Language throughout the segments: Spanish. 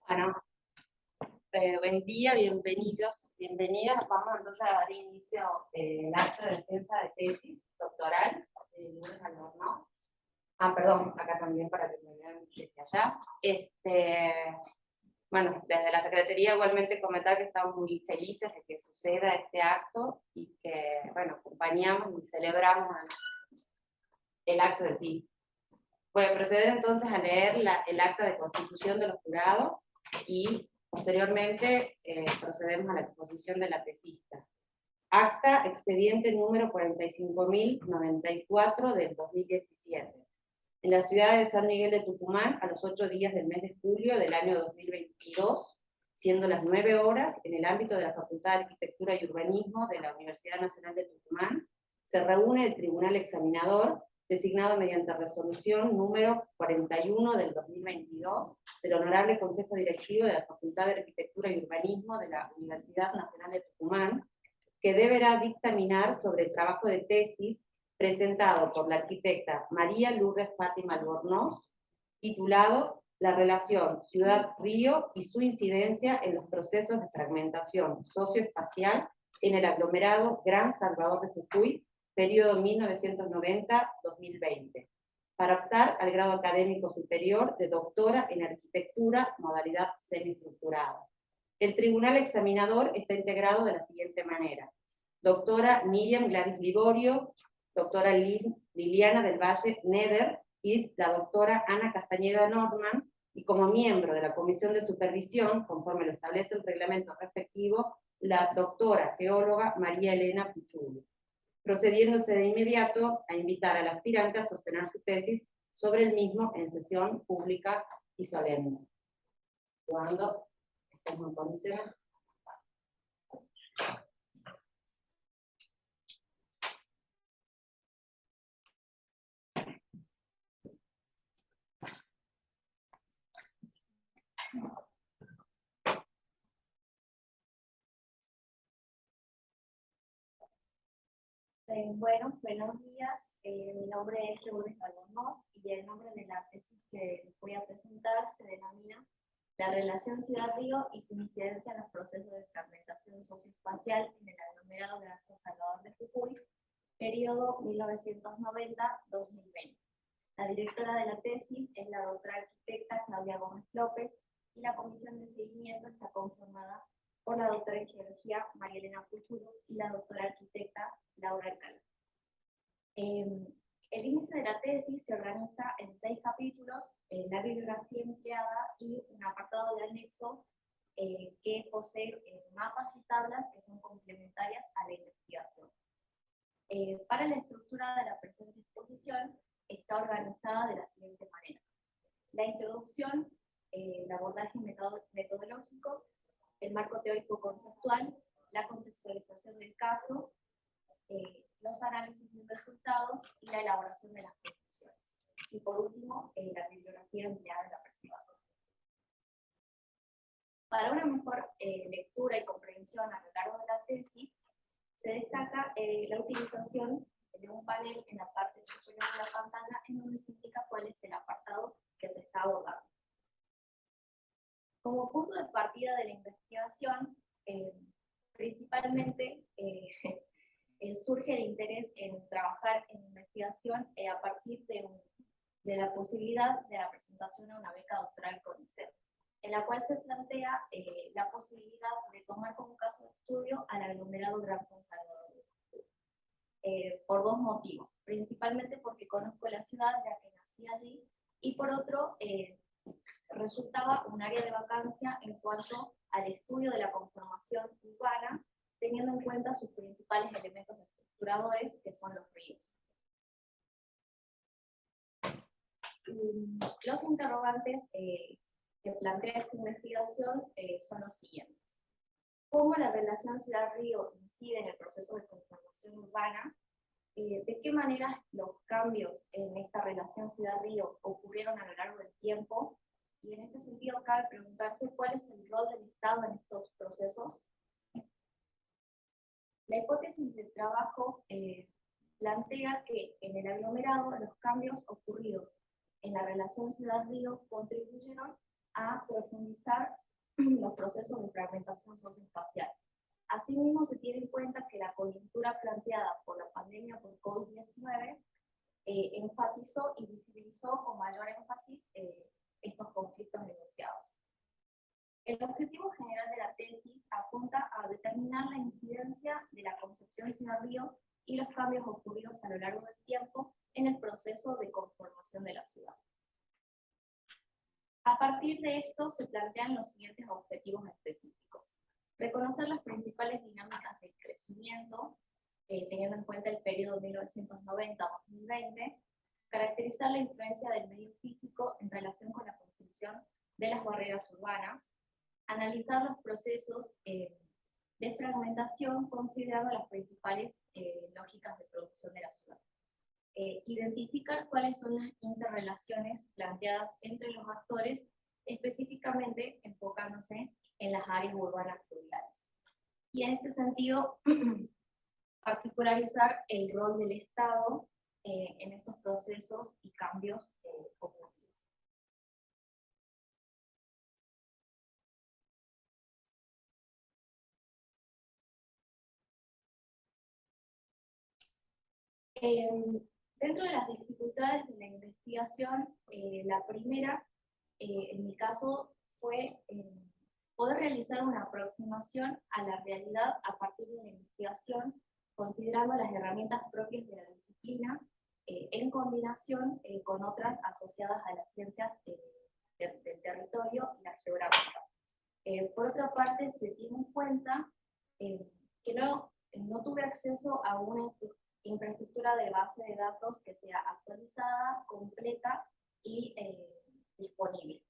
Bueno, buen día, bienvenidos, bienvenidas. Vamos entonces a dar inicio al acto de defensa de tesis doctoral de Lourdes Albornoz. Perdón, acá también para que me vean desde allá. Bueno, desde la Secretaría igualmente comentar que estamos muy felices de que suceda este acto y que, bueno, acompañamos y celebramos el acto de sí. Voy a proceder entonces a leer el acta de constitución de los jurados y posteriormente procedemos a la exposición de la tesista. Acta expediente número 45.094 del 2017. En la ciudad de San Miguel de Tucumán, a los 8 días del mes de julio del año 2022, siendo las 9 horas, en el ámbito de la Facultad de Arquitectura y Urbanismo de la Universidad Nacional de Tucumán, se reúne el Tribunal Examinador, designado mediante resolución número 41 del 2022 del Honorable Consejo Directivo de la Facultad de Arquitectura y Urbanismo de la Universidad Nacional de Tucumán, que deberá dictaminar sobre el trabajo de tesis presentado por la arquitecta María Lourdes Fátima Albornoz, titulado La relación ciudad-río y su incidencia en los procesos de fragmentación socioespacial en el aglomerado Gran Salvador de Jujuy, periodo 1990-2020, para optar al grado académico superior de doctora en arquitectura, modalidad semiestructurada. El tribunal examinador está integrado de la siguiente manera: doctora Miriam Gladys Liborio, doctora Liliana del Valle Neder y la doctora Ana Castañeda Norman, y como miembro de la comisión de supervisión, conforme lo establece el reglamento respectivo, la doctora geóloga María Elena Puchulu, procediéndose de inmediato a invitar al aspirante a sostener su tesis sobre el mismo en sesión pública y solemne. Cuando estemos en condiciones. Bueno, buenos días. Mi nombre es Lourdes Albornoz y el nombre de la tesis que les voy a presentar se denomina La relación ciudad-río y su incidencia en los procesos de fragmentación socioespacial en el aglomerado de San Salvador de Jujuy, periodo 1990-2020. La directora de la tesis es la doctora arquitecta Claudia Gómez López y la comisión de seguimiento está conformada por la doctora en geología María Elena Puchulu y la doctora arquitecta Laura Alcalá. El índice de la tesis se organiza en 6 capítulos, la bibliografía empleada y un apartado de anexo que posee mapas y tablas que son complementarias a la investigación. Para la estructura de la presente exposición está organizada de la siguiente manera: la introducción, el abordaje metodológico, el marco teórico conceptual, la contextualización del caso, los análisis y resultados y la elaboración de las conclusiones. Y por último, la bibliografía empleada en la presentación. Para una mejor lectura y comprensión a lo largo de la tesis, se destaca la utilización de un panel en la parte superior de la pantalla en donde se indica cuál es el apartado que se está abordando. Como punto de partida de la investigación, principalmente surge el interés en trabajar en investigación a partir de la posibilidad de la presentación a una beca doctoral con ICER, en la cual se plantea la posibilidad de tomar como caso de estudio al aglomerado Gran San Salvador, por 2 motivos: principalmente porque conozco la ciudad ya que nací allí, y por otro, resultaba un área de vacancia en cuanto al estudio de la conformación urbana, teniendo en cuenta sus principales elementos estructuradores, que son los ríos. Los interrogantes que plantea esta investigación son los siguientes: ¿cómo la relación ciudad-río incide en el proceso de conformación urbana? ¿De qué manera los cambios en esta relación ciudad-río ocurrieron a lo largo del tiempo? Y en este sentido cabe preguntarse cuál es el rol del Estado en estos procesos. La hipótesis del trabajo plantea que en el aglomerado los cambios ocurridos en la relación ciudad-río contribuyeron a profundizar los procesos de fragmentación socioespacial. Asimismo, se tiene en cuenta que la coyuntura planteada por la pandemia por COVID-19 enfatizó y visibilizó con mayor énfasis estos conflictos negociados. El objetivo general de la tesis apunta a determinar la incidencia de la concepción ciudad-río y los cambios ocurridos a lo largo del tiempo en el proceso de conformación de la ciudad. A partir de esto se plantean los siguientes objetivos específicos. Reconocer las principales dinámicas del crecimiento, teniendo en cuenta el periodo 1990-2020, caracterizar la influencia del medio físico en relación con la construcción de las barreras urbanas, analizar los procesos de fragmentación considerando las principales lógicas de producción de la ciudad. Identificar cuáles son las interrelaciones planteadas entre los actores, específicamente enfocándose en las áreas urbanas plurales. Y en este sentido, particularizar el rol del Estado en estos procesos y cambios ocurridos. Dentro de las dificultades de la investigación, la primera, en mi caso, fue poder realizar una aproximación a la realidad a partir de la investigación, considerando las herramientas propias de la disciplina, en combinación con otras asociadas a las ciencias del territorio y la geográfica. Por otra parte, se tiene en cuenta que no tuve acceso a una infraestructura de base de datos que sea actualizada, completa y disponible.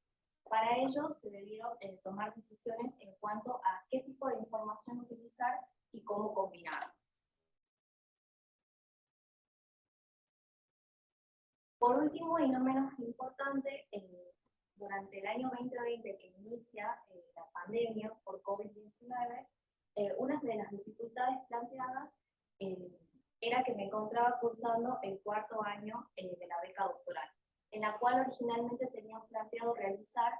Para ello se debieron tomar decisiones en cuanto a qué tipo de información utilizar y cómo combinarla. Por último, y no menos importante, durante el año 2020 que inicia la pandemia por COVID-19, una de las dificultades planteadas era que me encontraba cursando el cuarto año de la beca doctoral, en la cual originalmente tenían planteado realizar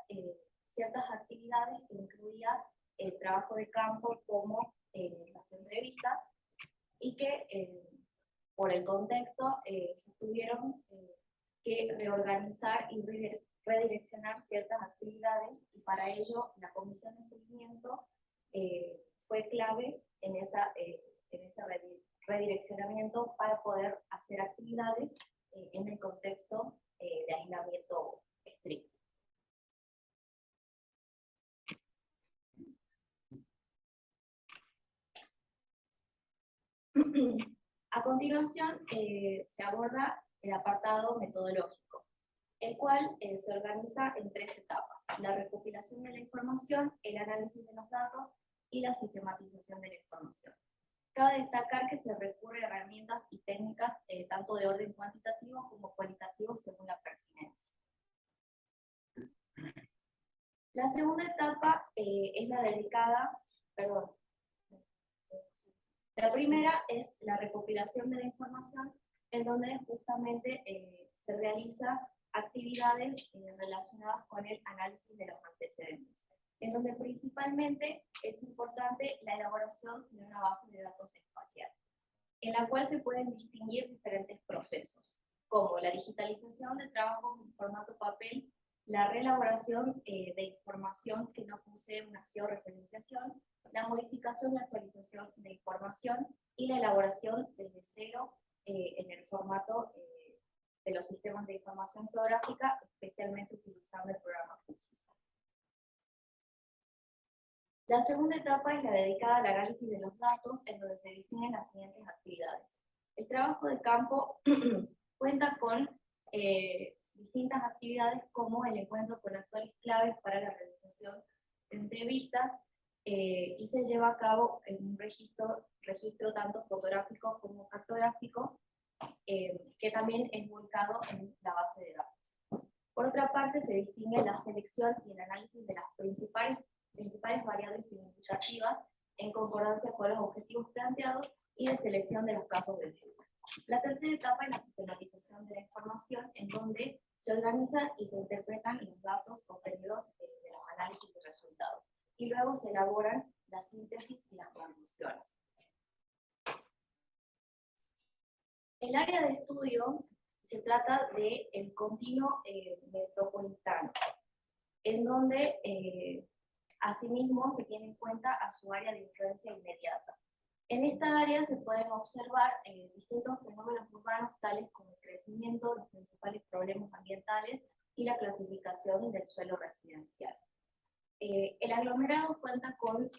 ciertas actividades que incluía el trabajo de campo como las entrevistas, y que por el contexto se tuvieron que reorganizar y redireccionar ciertas actividades, y para ello la comisión de seguimiento fue clave en ese redireccionamiento para poder hacer actividades en el contexto de aislamiento estricto. A continuación se aborda el apartado metodológico, el cual se organiza en 3 etapas: la recopilación de la información, el análisis de los datos y la sistematización de la información. Cabe destacar que se recurre a herramientas y técnicas tanto de orden cuantitativo como cualitativo según la pertinencia. La segunda etapa es la dedicada, la primera es la recopilación de la información, en donde justamente se realizan actividades relacionadas con el análisis de los antecedentes, en donde principalmente es importante la elaboración de una base de datos espacial, en la cual se pueden distinguir diferentes procesos, como la digitalización de trabajos en formato papel, la reelaboración de información que no posee una georreferenciación, la modificación y actualización de información y la elaboración desde cero en el formato de los sistemas de información geográfica, especialmente utilizando el programa QGIS. La segunda etapa es la dedicada al análisis de los datos, en donde se distinguen las siguientes actividades. El trabajo de campo cuenta con distintas actividades como el encuentro con actores claves para la realización de entrevistas, y se lleva a cabo en un registro tanto fotográfico como cartográfico, que también es volcado en la base de datos. Por otra parte, se distingue la selección y el análisis de las principales variables significativas en concordancia con los objetivos planteados y de selección de los casos de estudio. La tercera etapa es la sistematización de la información, en donde Se organizan y se interpretan los datos obtenidos de los análisis de resultados. Y luego se elaboran las síntesis y las conclusiones. El área de estudio se trata del continuo metropolitano, en donde asimismo se tiene en cuenta a su área de influencia inmediata. En esta área se pueden observar distintos fenómenos urbanos tales como el crecimiento, los principales problemas ambientales y la clasificación del suelo residencial. El aglomerado cuenta con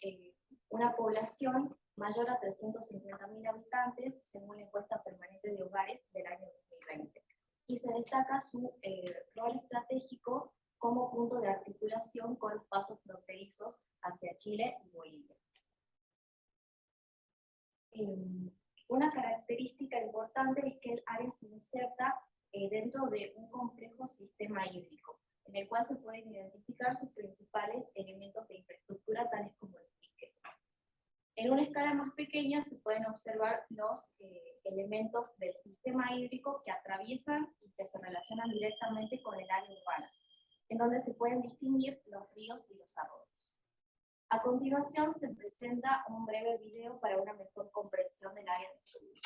una población mayor a 350.000 habitantes según la encuesta permanente de hogares del año 2020 y se destaca su rol estratégico como punto de articulación con los pasos fronterizos hacia Chile y Bolivia. Una característica importante es que el área se inserta dentro de un complejo sistema hídrico, en el cual se pueden identificar sus principales elementos de infraestructura, tales como los diques. En una escala más pequeña se pueden observar los elementos del sistema hídrico que atraviesan y que se relacionan directamente con el área urbana, en donde se pueden distinguir los ríos y los arroyos. A continuación se presenta un breve video para una mejor comprensión del área de estudio.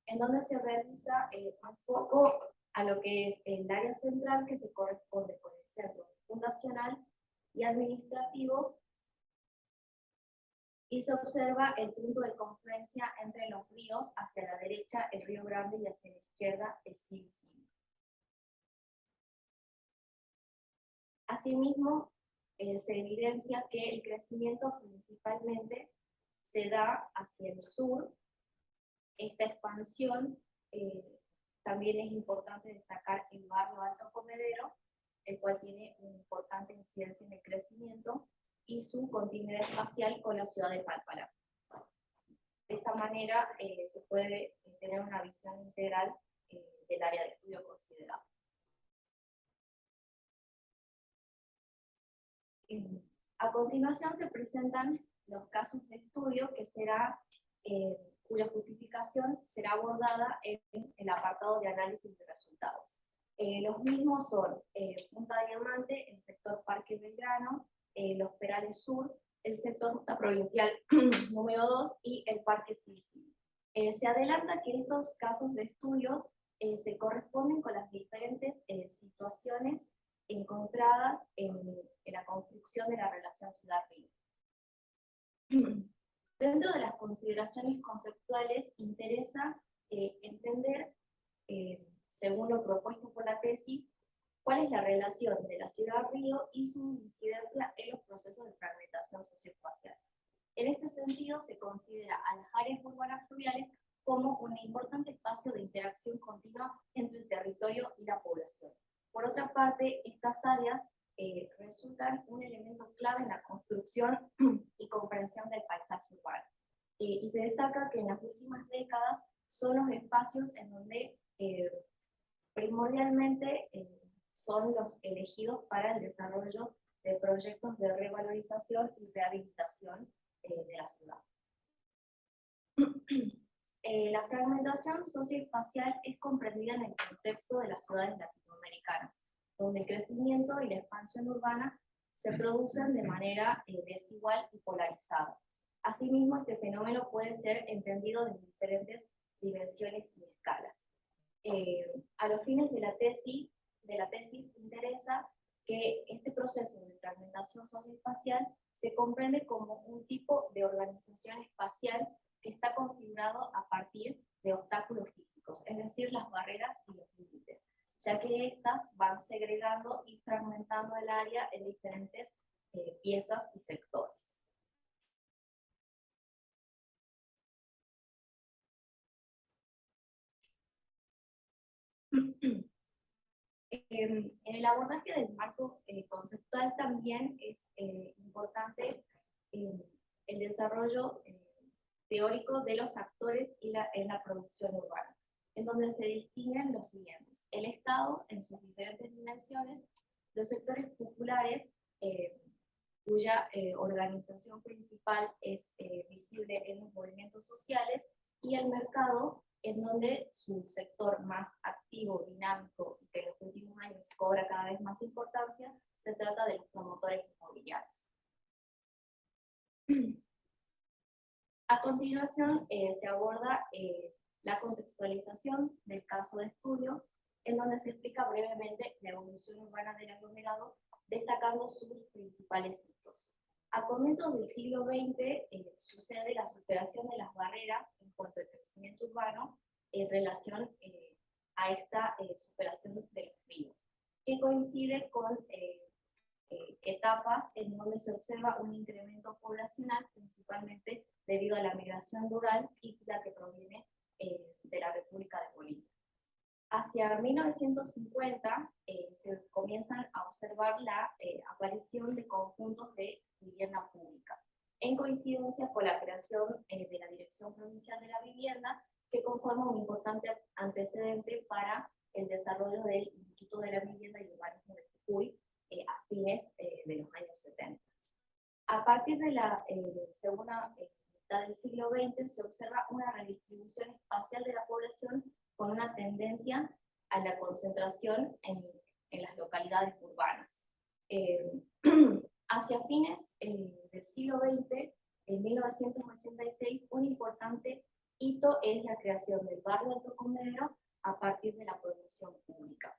En donde se realiza un foco a lo que es el área central que se corresponde con el centro fundacional y administrativo y se observa el punto de confluencia entre los ríos, hacia la derecha el Río Grande y hacia la izquierda el Sibiciño. Asimismo, se evidencia que el crecimiento principalmente se da hacia el sur. Esta expansión también es importante destacar el barrio Alto Comedero, el cual tiene una importante incidencia en el crecimiento y su continuidad espacial con la ciudad de Palpalá. De esta manera se puede tener una visión integral del área de estudio considerado. A continuación se presentan los casos de estudio que cuya justificación será abordada en el apartado de análisis de resultados. Los mismos son Punta Diamante, el sector Parque Belgrano, Los Perales Sur, el sector Ruta Provincial número 2 y el Parque Sibiciño. Se adelanta que estos casos de estudio se corresponden con las diferentes situaciones encontradas en la construcción de la relación ciudad-río. Dentro de las consideraciones conceptuales interesa entender, según lo propuesto por la tesis, cuál es la relación de la ciudad-río y su incidencia en los procesos de fragmentación socioespacial. En este sentido, se considera a las áreas urbanas fluviales como un importante espacio de interacción continua entre el territorio y la población. Por otra parte, estas áreas resultan un elemento clave en la construcción y comprensión del paisaje urbano. Y se destaca que en las últimas décadas son los espacios en donde primordialmente son los elegidos para el desarrollo de proyectos de revalorización y rehabilitación de la ciudad. La fragmentación socioespacial es comprendida en el contexto de las ciudades latinoamericanas, donde el crecimiento y la expansión urbana se producen de manera desigual y polarizada. Asimismo, este fenómeno puede ser entendido de diferentes dimensiones y escalas. A los fines de la tesis interesa que este proceso de fragmentación socioespacial se comprende como un tipo de organización espacial que está configurado a partir de obstáculos físicos, es decir, las barreras y los límites, ya que estas van segregando y fragmentando el área en diferentes piezas y sectores. En el abordaje del marco conceptual también es importante el desarrollo teórico de los actores en la producción urbana, en donde se distinguen los siguientes: el Estado en sus diferentes dimensiones, los sectores populares, cuya organización principal es visible en los movimientos sociales, y el mercado, en donde su sector más activo, dinámico y que en los últimos años cobra cada vez más importancia, se trata de los promotores inmobiliarios. A continuación se aborda la contextualización del caso de estudio, en donde se explica brevemente la evolución urbana del aglomerado, destacando sus principales hitos. A comienzos del siglo XX sucede la superación de las barreras en cuanto al crecimiento urbano en relación a esta superación de los ríos, que coincide con etapas en donde se observa un incremento poblacional, principalmente debido a la migración rural y la que proviene de la República de Bolivia. Hacia 1950 se comienzan a observar la aparición de conjuntos de vivienda pública, en coincidencia con la creación de la Dirección Provincial de la Vivienda, que conforma un importante antecedente para el desarrollo del Instituto de la Vivienda y Urbanismo de Jujuy a fines de los años 70. A partir de la segunda mitad del siglo XX se observa una redistribución espacial de la población con una tendencia a la concentración en las localidades urbanas. Hacia fines del siglo XX, en 1986, un importante hito es la creación del barrio Alto Comedero a partir de la promoción pública.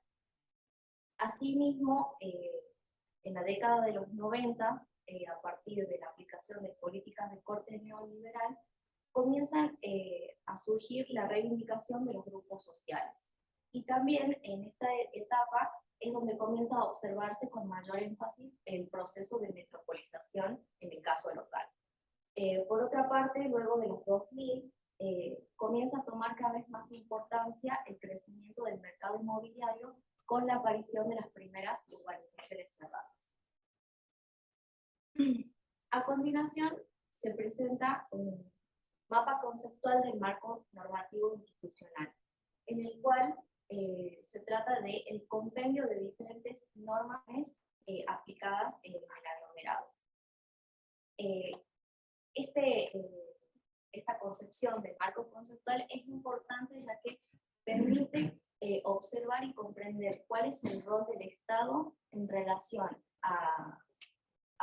Asimismo, en la década de los 90, a partir de la aplicación de políticas de corte neoliberal, comienzan a surgir la reivindicación de los grupos sociales. Y también en esta etapa es donde comienza a observarse con mayor énfasis el proceso de metropolización en el caso local. Por otra parte, luego de los 2000, comienza a tomar cada vez más importancia el crecimiento del mercado inmobiliario con la aparición de las primeras urbanizaciones cerradas. A continuación, se presenta un mapa conceptual del marco normativo institucional, en el cual se trata del compendio de diferentes normas aplicadas en el aglomerado. Esta concepción del marco conceptual es importante ya que permite observar y comprender cuál es el rol del Estado en relación a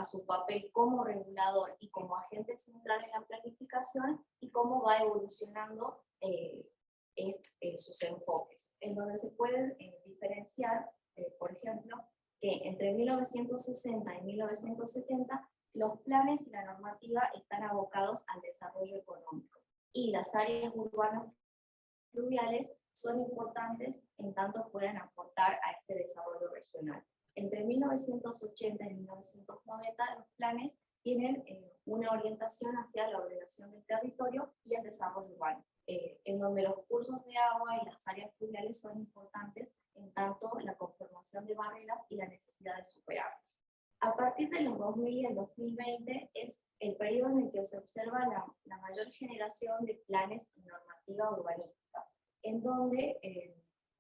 su papel como regulador y como agente central en la planificación y cómo va evolucionando sus enfoques, en donde se pueden diferenciar, por ejemplo, que entre 1960 y 1970 los planes y la normativa están abocados al desarrollo económico y las áreas urbanas fluviales son importantes en tanto puedan aportar a este desarrollo regional. Entre 1980 y 1990 los planes tienen una orientación hacia la ordenación del territorio y el desarrollo urbano, en donde los cursos de agua y las áreas fluviales son importantes en tanto la conformación de barreras y la necesidad de superarlas. A partir de los 2000 y el 2020 es el periodo en el que se observa la mayor generación de planes y normativa urbanística, en donde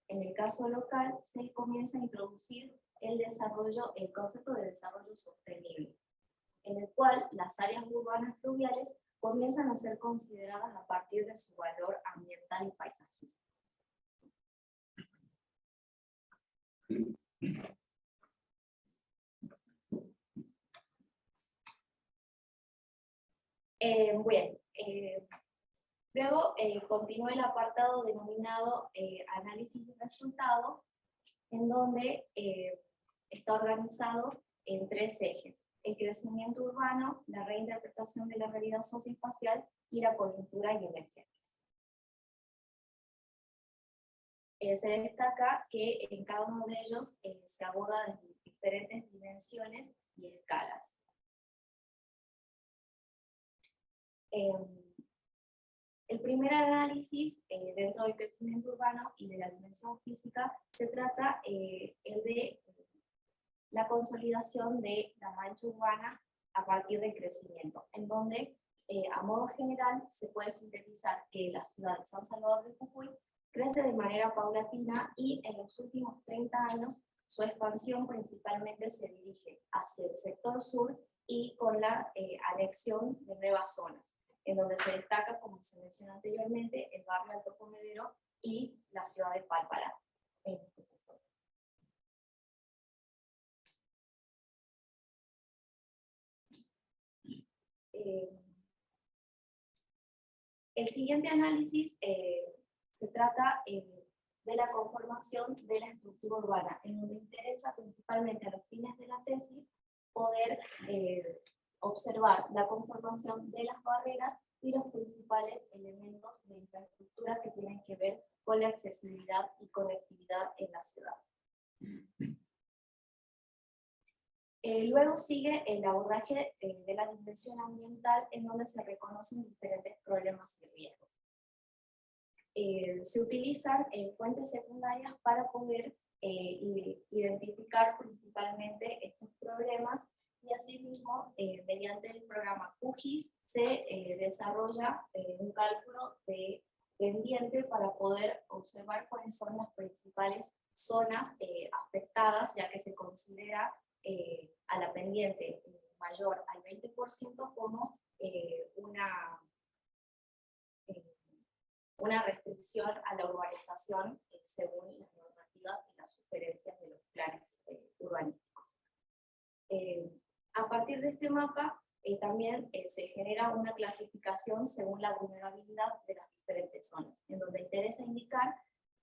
en el caso local se comienza a introducir el concepto de desarrollo sostenible, en el cual las áreas urbanas fluviales comienzan a ser consideradas a partir de su valor ambiental y paisajístico. Luego continúa el apartado denominado análisis de resultados, en donde está organizado en tres ejes: el crecimiento urbano, la reinterpretación de la realidad socioespacial y la coyuntura y emergencias. Se destaca que en cada uno de ellos se aborda desde diferentes dimensiones y escalas. El primer análisis dentro del crecimiento urbano y de la dimensión física se trata el de la consolidación de la mancha urbana a partir del crecimiento, en donde a modo general se puede sintetizar que la ciudad de San Salvador de Jujuy crece de manera paulatina y en los últimos 30 años su expansión principalmente se dirige hacia el sector sur y con la anexión de nuevas zonas, en donde se destaca, como se mencionó anteriormente, el barrio Alto Comedero y la ciudad de Palpalá. En este sector. El siguiente análisis se trata de la conformación de la estructura urbana, en donde interesa principalmente a los fines de la tesis poder observar la conformación de las barreras y los principales elementos de infraestructura que tienen que ver con la accesibilidad y conectividad en la ciudad. Luego sigue el abordaje de la dimensión ambiental, en donde se reconocen diferentes problemas y riesgos. Se utilizan fuentes secundarias para poder identificar principalmente estos problemas, y asimismo, mediante el programa QGIS, se desarrolla un cálculo de pendiente para poder observar cuáles son las principales zonas afectadas, ya que se considera a la pendiente mayor al 20% como una restricción a la urbanización según las normativas y las sugerencias de los planes urbanísticos. A partir de este mapa también se genera una clasificación según la vulnerabilidad de las diferentes zonas, en donde interesa indicar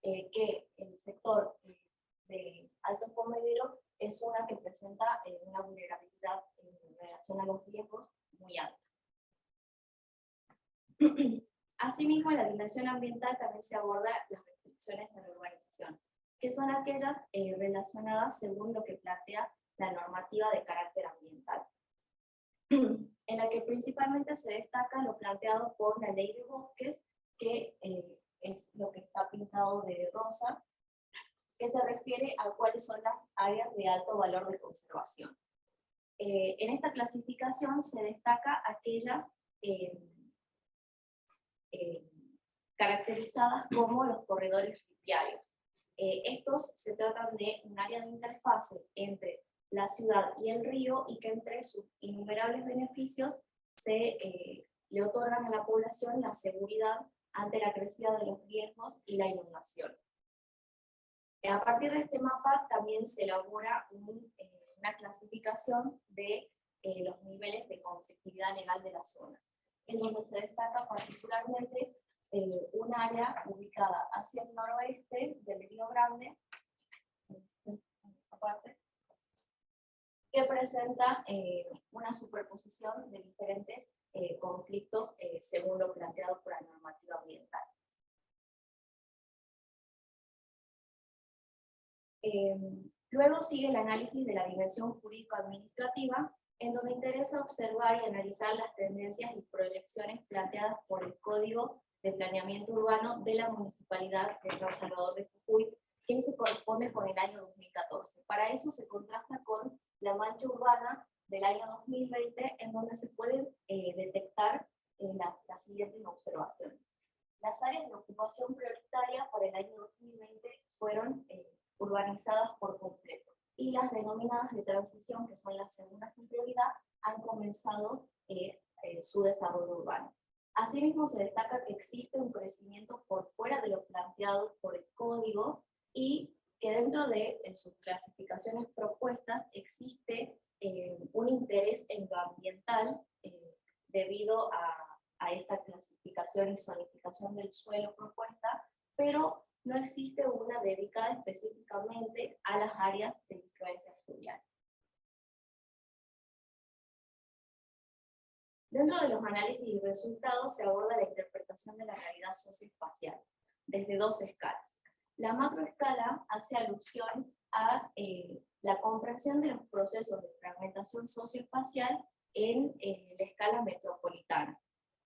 que el sector de Alto Comedero es una que presenta una vulnerabilidad en relación a los riesgos muy alta. Asimismo, en la dimensión ambiental también se aborda las restricciones a la urbanización, que son aquellas relacionadas según lo que plantea la normativa de carácter ambiental, en la que principalmente se destaca lo planteado por la Ley de Bosques, que es lo que está pintado de rosa, que se refiere a cuáles son las áreas de alto valor de conservación. En esta clasificación se destaca aquellas caracterizadas como los corredores ripiarios. Estos se tratan de un área de interfase entre la ciudad y el río, y que entre sus innumerables beneficios le otorgan a la población la seguridad ante la crecida de los riesgos y la inundación. A partir de este mapa también se elabora una clasificación de los niveles de conflictividad legal de las zonas, en donde se destaca particularmente un área ubicada hacia el noroeste del Río Grande, aparte, que presenta una superposición de diferentes conflictos según lo planteado por la normativa ambiental. Luego sigue el análisis de la dimensión jurídico-administrativa, en donde interesa observar y analizar las tendencias y proyecciones planteadas por el Código de Planeamiento Urbano de la Municipalidad de San Salvador de Jujuy, que se corresponde con el año 2014. Para eso se contrasta con la mancha urbana del año 2020, en donde se pueden detectar las siguientes observaciones. Las áreas de ocupación prioritaria para el año 2020 fueron urbanizadas por completo, y las denominadas de transición, que son las segundas en prioridad, han comenzado su desarrollo urbano. Asimismo, se destaca que existe un crecimiento por fuera de lo planteado por el código, y que dentro de sus clasificaciones propuestas existe un interés en lo ambiental debido a esta clasificación y zonificación del suelo propuesta, pero no existe una dedicada específicamente a las áreas de influencia fluvial. Dentro de los análisis y resultados se aborda la interpretación de la realidad socioespacial desde dos escalas. La macroescala hace alusión a la comprensión de los procesos de fragmentación socioespacial en la escala metropolitana,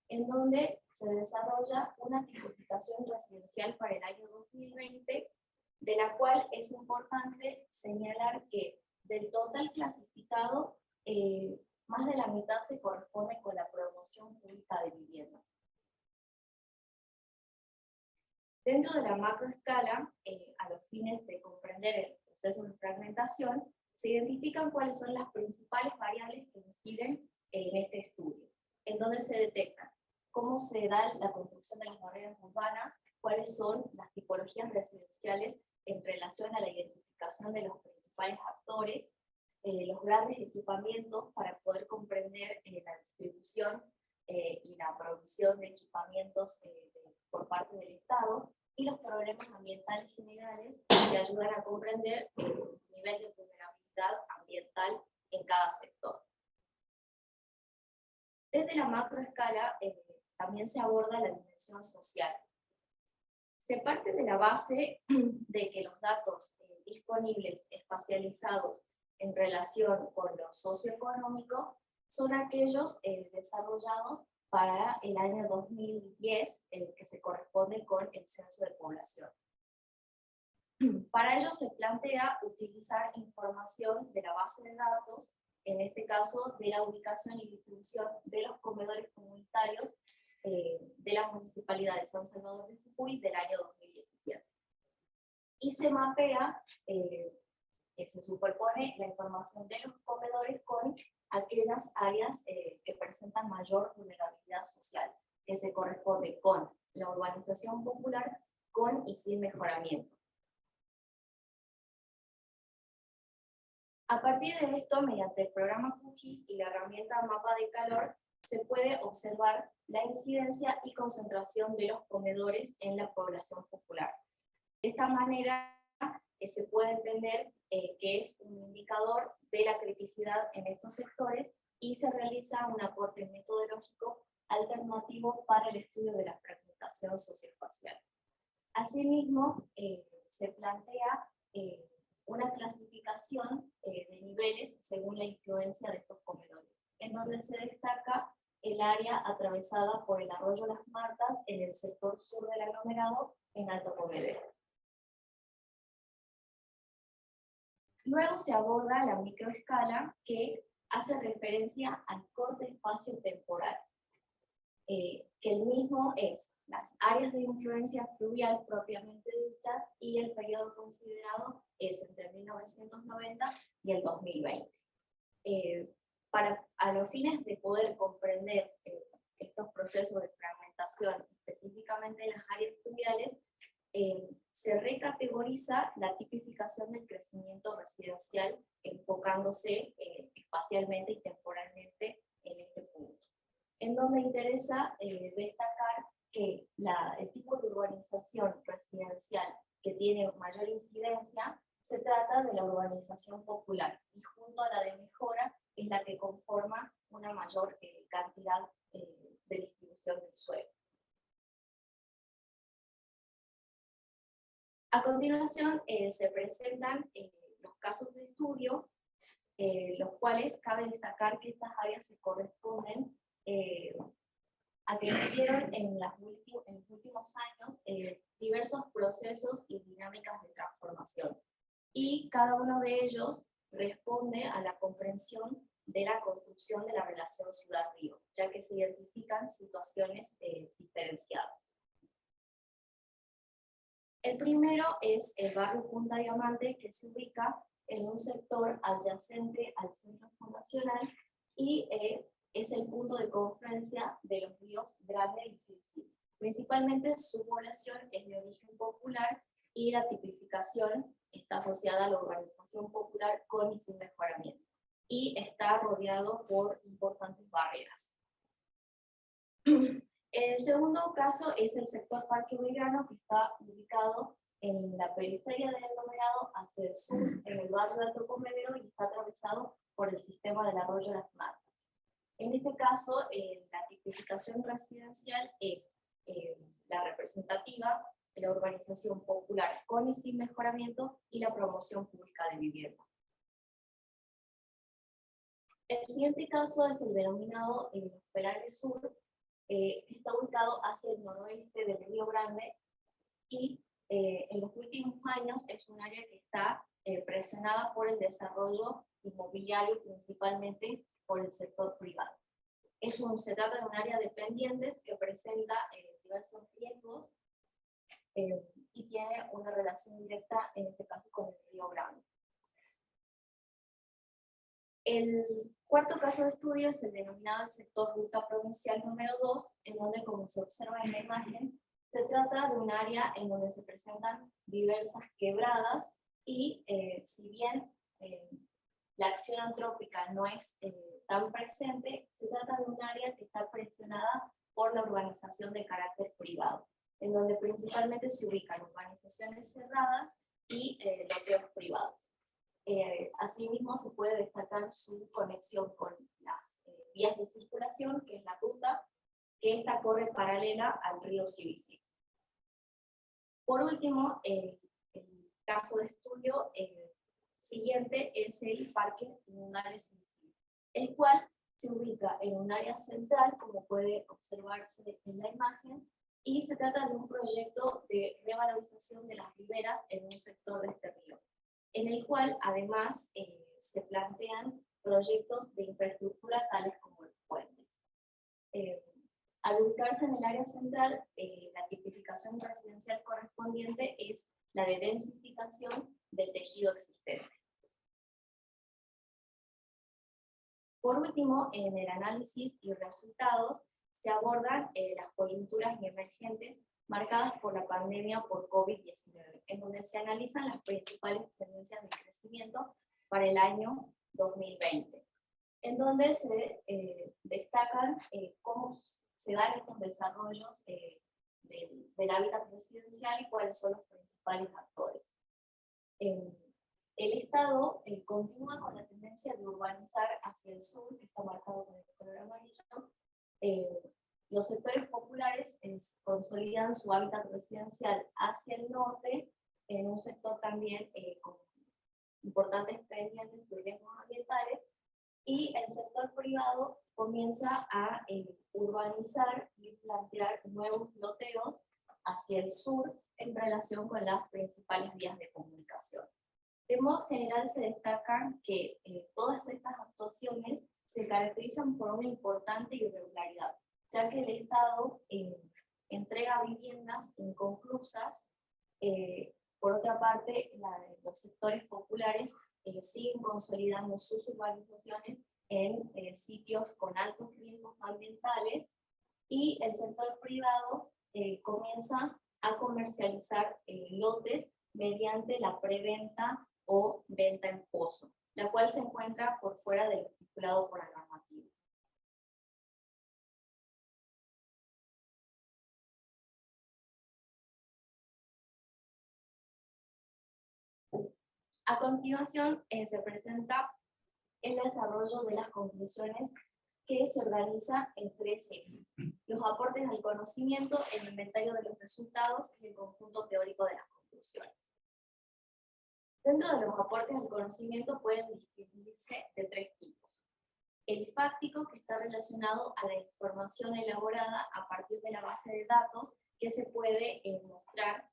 en donde se desarrolla una tipificación residencial para el año 2020, de la cual es importante señalar que del total clasificado, más de la mitad se corresponde con la promoción pública de vivienda. Dentro de la macroescala, a los fines de comprender el proceso de fragmentación, se identifican cuáles son las principales variables que inciden en este estudio, en donde se detectan cómo se da la construcción de las barreras urbanas, cuáles son las tipologías residenciales en relación a la identificación de los principales actores, los grandes equipamientos para poder comprender la distribución y la provisión de equipamientos por parte del Estado, y los problemas ambientales generales que ayudan a comprender el nivel de vulnerabilidad ambiental en cada sector. Desde la macroescala también se aborda la dimensión social. Se parte de la base de que los datos disponibles espacializados en relación con lo socioeconómico son aquellos desarrollados para el año 2010, que se corresponde con el censo de población. Para ello se plantea utilizar información de la base de datos, en este caso de la ubicación y distribución de los comedores comunitarios de la Municipalidad de San Salvador de Jujuy del año 2017. Y se mapea, se superpone la información de los comedores con aquellas áreas que presentan mayor vulnerabilidad social, que se corresponde con la urbanización popular con y sin mejoramiento. A partir de esto, mediante el programa QGIS y la herramienta Mapa de Calor, se puede observar la incidencia y concentración de los comedores en la población popular. De esta manera, se puede entender que es un indicador de la criticidad en estos sectores y se realiza un aporte metodológico alternativo para el estudio de la fragmentación socioespacial. Asimismo, se plantea una clasificación de niveles según la influencia de estos comedores, en donde se destaca el área atravesada por el arroyo Las Martas en el sector sur del aglomerado en Alto Comedero. Luego se aborda la microescala, que hace referencia al corte espacio-temporal, que el mismo es las áreas de influencia fluvial propiamente dichas, y el periodo considerado es entre 1990 y el 2020. A los fines de poder comprender estos procesos de fragmentación, específicamente en las áreas fluviales, se recategoriza la tipificación del crecimiento residencial, enfocándose espacialmente y temporalmente en este punto. En donde interesa destacar que el tipo de urbanización residencial que tiene mayor incidencia se trata de la urbanización popular, y junto a la de mejora es la que conforma una mayor cantidad de distribución del suelo. A continuación se presentan los casos de estudio, los cuales cabe destacar que estas áreas se corresponden a que vivieron en los últimos años diversos procesos y dinámicas de transformación. Y cada uno de ellos responde a la comprensión de la construcción de la relación ciudad-río, ya que se identifican situaciones diferenciadas. El primero es el barrio Punta Diamante, que se ubica en un sector adyacente al centro fundacional y es el punto de confluencia de los ríos Grande y Sisi. Principalmente su población es de origen popular y la tipificación está asociada a la urbanización popular con y sin mejoramiento, y está rodeado por importantes barreras. El segundo caso es el sector Parque Belgrano, que está ubicado en la periferia del aglomerado hacia el sur, en el barrio de Alto Comedero, y está atravesado por el sistema del arroyo Las Martas. En este caso, la tipificación residencial es la representativa de la urbanización popular con y sin mejoramiento y la promoción pública de vivienda. El siguiente caso es el denominado Perales Sur, que está ubicado hacia el noroeste del Río Grande, y en los últimos años es un área que está presionada por el desarrollo inmobiliario, principalmente por el sector privado. Se trata de un área de pendientes que presenta diversos riesgos y tiene una relación directa, en este caso, con el Río Grande. El cuarto caso de estudio es el denominado el sector ruta provincial número 2, en donde, como se observa en la imagen, se trata de un área en donde se presentan diversas quebradas y si bien la acción antrópica no es tan presente, se trata de un área que está presionada por la urbanización de carácter privado, en donde principalmente se ubican urbanizaciones cerradas y loteos privados. Asimismo, se puede destacar su conexión con las vías de circulación, que es la ruta, que esta corre paralela al río Civicí. Por último, el caso de estudio siguiente es el Parque Inundable Civicí, el cual se ubica en un área central, como puede observarse en la imagen, y se trata de un proyecto de revalorización de las riberas en un sector de este río, en el cual además se plantean proyectos de infraestructura tales como los puentes. Al ubicarse en el área central, la tipificación residencial correspondiente es la de densificación del tejido existente. Por último, en el análisis y resultados se abordan las coyunturas emergentes marcadas por la pandemia por COVID-19, en donde se analizan las principales tendencias de crecimiento para el año 2020, en donde se destacan cómo se dan estos desarrollos del hábitat residencial y cuáles son los principales actores. El Estado continúa con la tendencia de urbanizar hacia el sur, que está marcado con el color amarillo. Los sectores populares consolidan su hábitat residencial hacia el norte, en un sector también con importantes pendientes de riesgos ambientales, y el sector privado comienza a urbanizar y plantear nuevos loteos hacia el sur en relación con las principales vías de comunicación. De modo general se destaca que todas estas actuaciones se caracterizan por una importante irregularidad, ya que el Estado entrega viviendas inconclusas. Por otra parte, los sectores populares siguen consolidando sus urbanizaciones en sitios con altos riesgos ambientales, y el sector privado comienza a comercializar lotes mediante la preventa o venta en pozo, la cual se encuentra por fuera de lo estipulado por la normativa. A continuación se presenta el desarrollo de las conclusiones, que se organiza en tres ejes: los aportes al conocimiento, el inventario de los resultados y el conjunto teórico de las conclusiones. Dentro de los aportes al conocimiento pueden distinguirse de tres tipos: el fáctico, que está relacionado a la información elaborada a partir de la base de datos, que se puede mostrar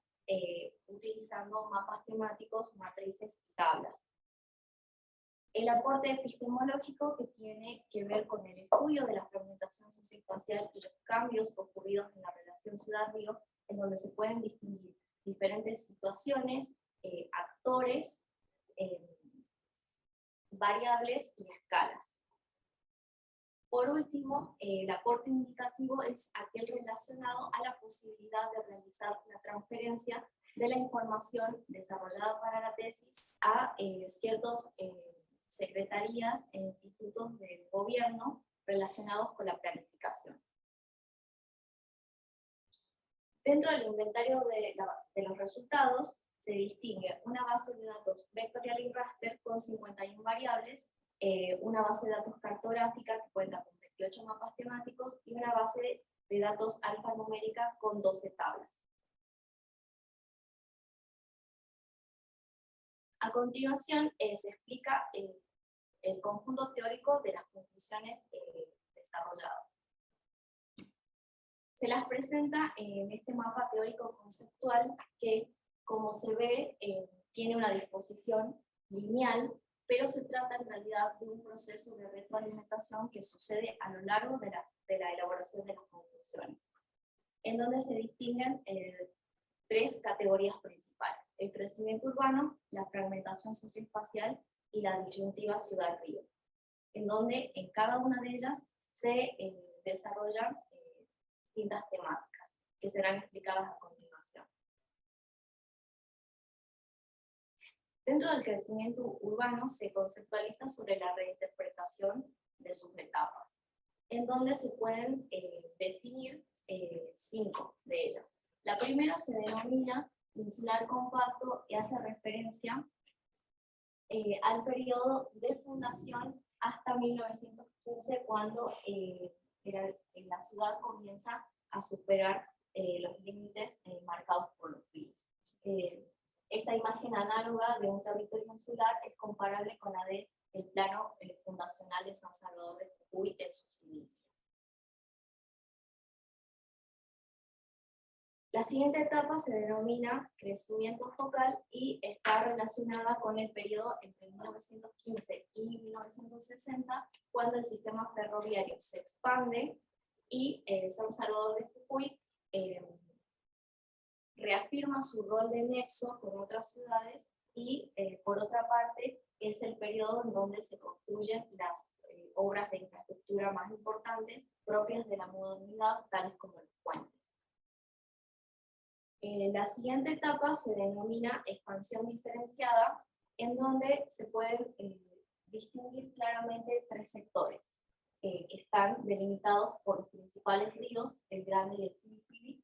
utilizando mapas temáticos, matrices y tablas. El aporte epistemológico, que tiene que ver con el estudio de la fragmentación socioespacial y los cambios ocurridos en la relación ciudad-río, en donde se pueden distinguir diferentes situaciones, actores, variables y escalas. Por último, el aporte indicativo es aquel relacionado a la posibilidad de realizar la transferencia de la información desarrollada para la tesis a ciertos secretarías e institutos del gobierno relacionados con la planificación. Dentro del inventario de los resultados se distingue una base de datos vectorial y raster con 51 variables, una base de datos cartográfica que cuenta con 28 mapas temáticos y una base de datos alfanumérica con 12 tablas. A continuación se explica el conjunto teórico de las conclusiones desarrolladas. Se las presenta en este mapa teórico conceptual que, como se ve, tiene una disposición lineal, pero se trata en realidad de un proceso de retroalimentación que sucede a lo largo de la elaboración de las conclusiones, en donde se distinguen tres categorías principales: el crecimiento urbano, la fragmentación socioespacial y la disyuntiva ciudad-río. en donde en cada una de ellas se desarrollan distintas temáticas que serán explicadas a continuación. Dentro del crecimiento urbano se conceptualiza sobre la reinterpretación de sus etapas, en donde se pueden definir 5 de ellas. La primera se denomina insular compacto y hace referencia al periodo de fundación hasta 1915, cuando la ciudad comienza a superar los límites marcados por los ríos. Esta imagen análoga de un territorio insular es comparable con la del plano fundacional de San Salvador de Jujuy en sus inicios. La siguiente etapa se denomina crecimiento focal y está relacionada con el periodo entre 1915 y 1960, cuando el sistema ferroviario se expande y San Salvador de Jujuy reafirma su rol de nexo con otras ciudades y, por otra parte, es el periodo en donde se construyen las obras de infraestructura más importantes propias de la modernidad, tales como los puentes. La siguiente etapa se denomina expansión diferenciada, en donde se pueden distinguir claramente 3 sectores que están delimitados por los principales ríos, el Grande y el Sinisili,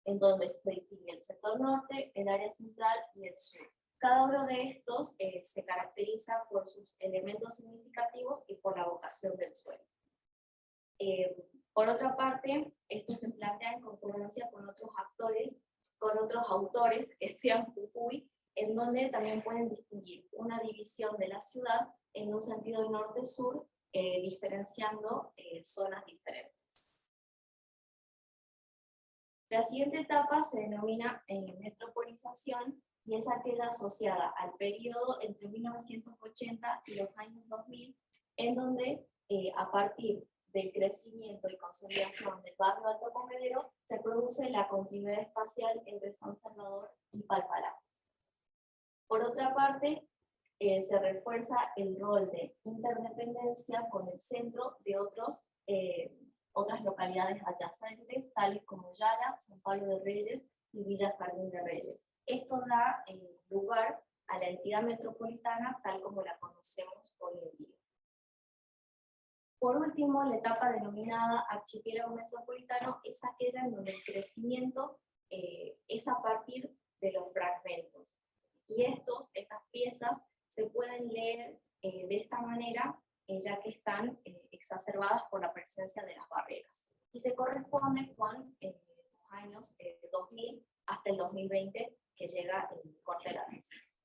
en donde se distingue el sector norte, el área central y el sur. Cada uno de estos se caracteriza por sus elementos significativos y por la vocación del suelo. Por otra parte, esto se plantea en concordancia con otros autores que estudian Jujuy, en donde también pueden distinguir una división de la ciudad en un sentido norte-sur, diferenciando zonas diferentes. La siguiente etapa se denomina metropolización y es aquella asociada al periodo entre 1980 y los años 2000, en donde a partir del crecimiento y consolidación del barrio Alto Comedero se produce la continuidad espacial entre San Salvador y Palpalá. Por otra parte, se refuerza el rol de interdependencia con el centro de otras localidades adyacentes, tales como Yala, San Pablo de Reyes y Villa Jardín de Reyes. Esto da lugar a la entidad metropolitana tal como la conocemos hoy en día. Por último, la etapa denominada archipiélago metropolitano es aquella en donde el crecimiento es a partir de los fragmentos. Y estas piezas se pueden leer de esta manera, ya que están exacerbadas por la presencia de las barreras. Y se corresponde con los años 2000 hasta el 2020, que llega el corte de la tesis.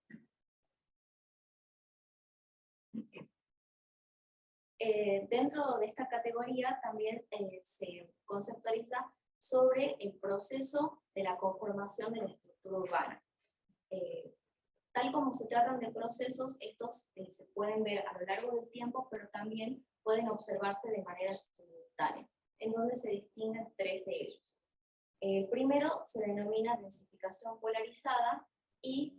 Dentro de esta categoría también se conceptualiza sobre el proceso de la conformación de la estructura urbana. Tal como se tratan de procesos, estos se pueden ver a lo largo del tiempo, pero también pueden observarse de manera simultánea, en donde se distinguen 3 de ellos. El primero se denomina densificación polarizada y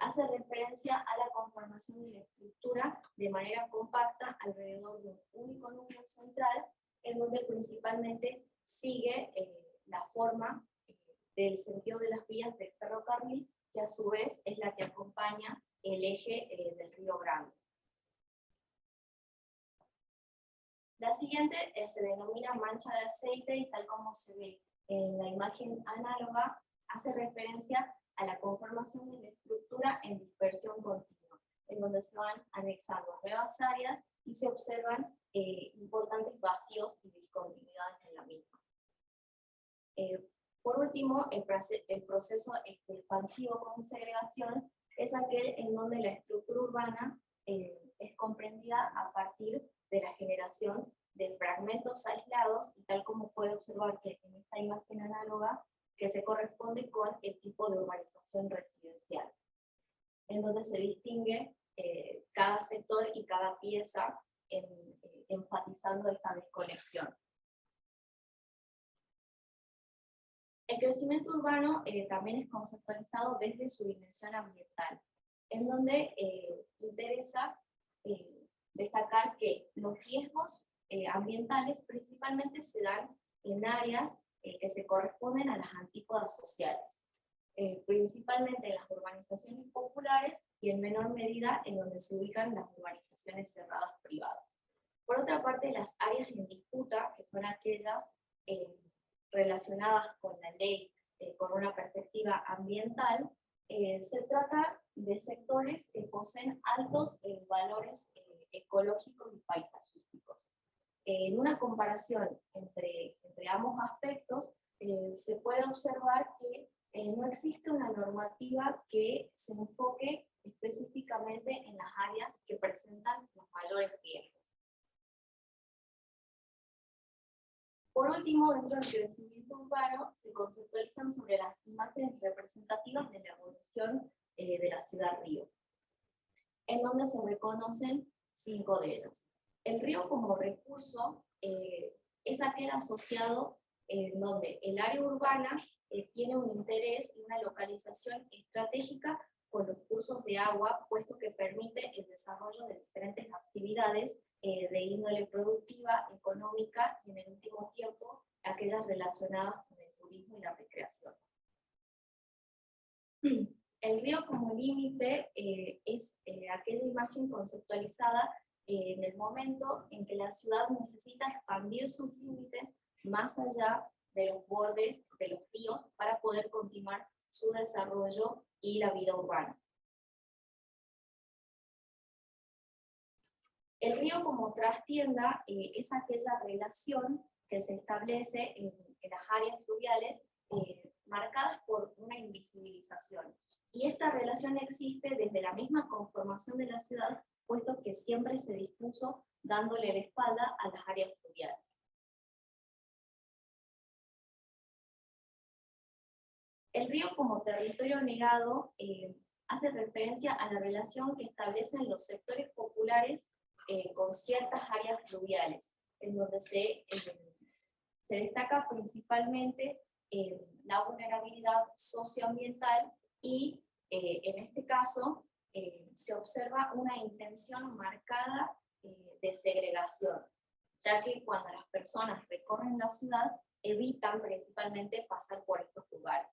hace referencia a la conformación de la estructura de manera compacta alrededor de un único núcleo central, en donde principalmente sigue la forma del sentido de las vías del ferrocarril, que a su vez es la que acompaña el eje del Río Grande. La siguiente se denomina mancha de aceite y tal como se ve en la imagen análoga, hace referencia a la conformación de la estructura en dispersión continua, en donde se van anexando nuevas áreas y se observan importantes vacíos y discontinuidades en la misma. Por último, el proceso expansivo con segregación es aquel en donde la estructura urbana es comprendida a partir de la generación de fragmentos aislados, y tal como puede observarse en esta imagen análoga, que se corresponde con el tipo de urbanización residencial, en donde se distingue cada sector y cada pieza, enfatizando esta desconexión. El crecimiento urbano también es conceptualizado desde su dimensión ambiental, en donde interesa destacar que los riesgos ambientales principalmente se dan en áreas que se corresponden a las antípodas sociales, principalmente en las urbanizaciones populares y en menor medida en donde se ubican las urbanizaciones cerradas privadas. Por otra parte, las áreas en disputa, que son aquellas relacionadas con la ley, con una perspectiva ambiental, se trata de sectores que poseen altos valores ecológicos y paisajísticos. En una comparación entre ambos aspectos, se puede observar que no existe una normativa que se enfoque específicamente en las áreas que presentan los mayores riesgos. Por último, dentro del crecimiento urbano, se conceptualizan sobre las imágenes representativas de la evolución de la ciudad río, en donde se reconocen 5 de ellas. El río como recurso es aquel asociado en donde el área urbana tiene un interés y una localización estratégica con los cursos de agua, puesto que permite el desarrollo de diferentes actividades de índole productiva, económica y en el último tiempo aquellas relacionadas con el turismo y la recreación. El río como límite es aquella imagen conceptualizada en el momento en que la ciudad necesita expandir sus límites más allá de los bordes de los ríos para poder continuar su desarrollo y la vida urbana. El río como trastienda es aquella relación que se establece en las áreas fluviales marcadas por una invisibilización. Y esta relación existe desde la misma conformación de la ciudad, puesto que siempre se dispuso dándole la espalda a las áreas fluviales. El río como territorio negado hace referencia a la relación que establecen los sectores populares con ciertas áreas fluviales, en donde se destaca principalmente la vulnerabilidad socioambiental y en este caso se observa una intención marcada de segregación, ya que cuando las personas recorren la ciudad evitan principalmente pasar por estos lugares.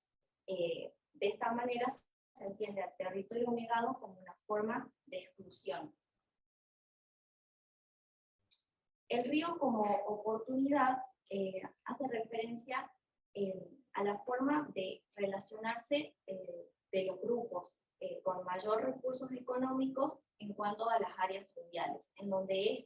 De esta manera se entiende al territorio negado como una forma de exclusión. El río como oportunidad hace referencia a la forma de relacionarse de los grupos con mayor recursos económicos en cuanto a las áreas fluviales, en donde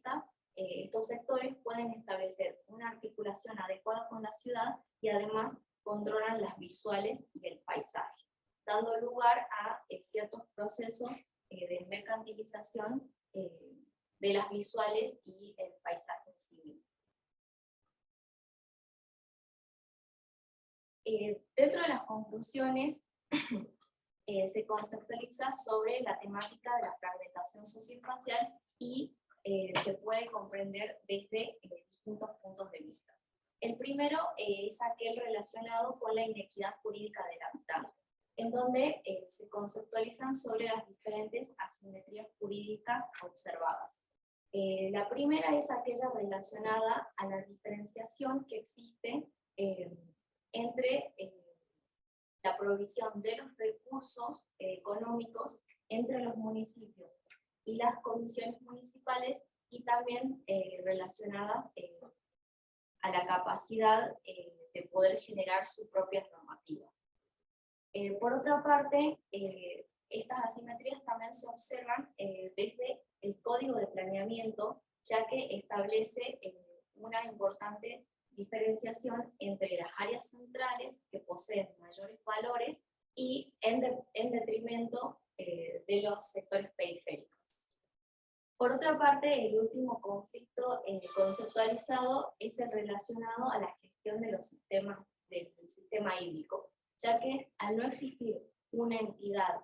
estos sectores pueden establecer una articulación adecuada con la ciudad y además controlan las visuales del paisaje, dando lugar a ciertos procesos de mercantilización de las visuales y el paisaje en sí. Dentro de las conclusiones se conceptualiza sobre la temática de la fragmentación socioespacial y se puede comprender desde distintos puntos de vista. El primero es aquel relacionado con la inequidad jurídica del habitante, en donde se conceptualizan sobre las diferentes asimetrías jurídicas observadas. La primera es aquella relacionada a la diferenciación que existe entre la provisión de los recursos económicos entre los municipios y las comisiones municipales, y también relacionadas a la capacidad de poder generar sus propias normativas. Por otra parte, estas asimetrías también se observan desde el Código de Planeamiento, ya que establece una importante diferenciación entre las áreas centrales que poseen mayores valores y en detrimento de los sectores periféricos. Por otra parte, el último conflicto conceptualizado es el relacionado a la gestión de los sistemas, del sistema hídrico, ya que al no existir una entidad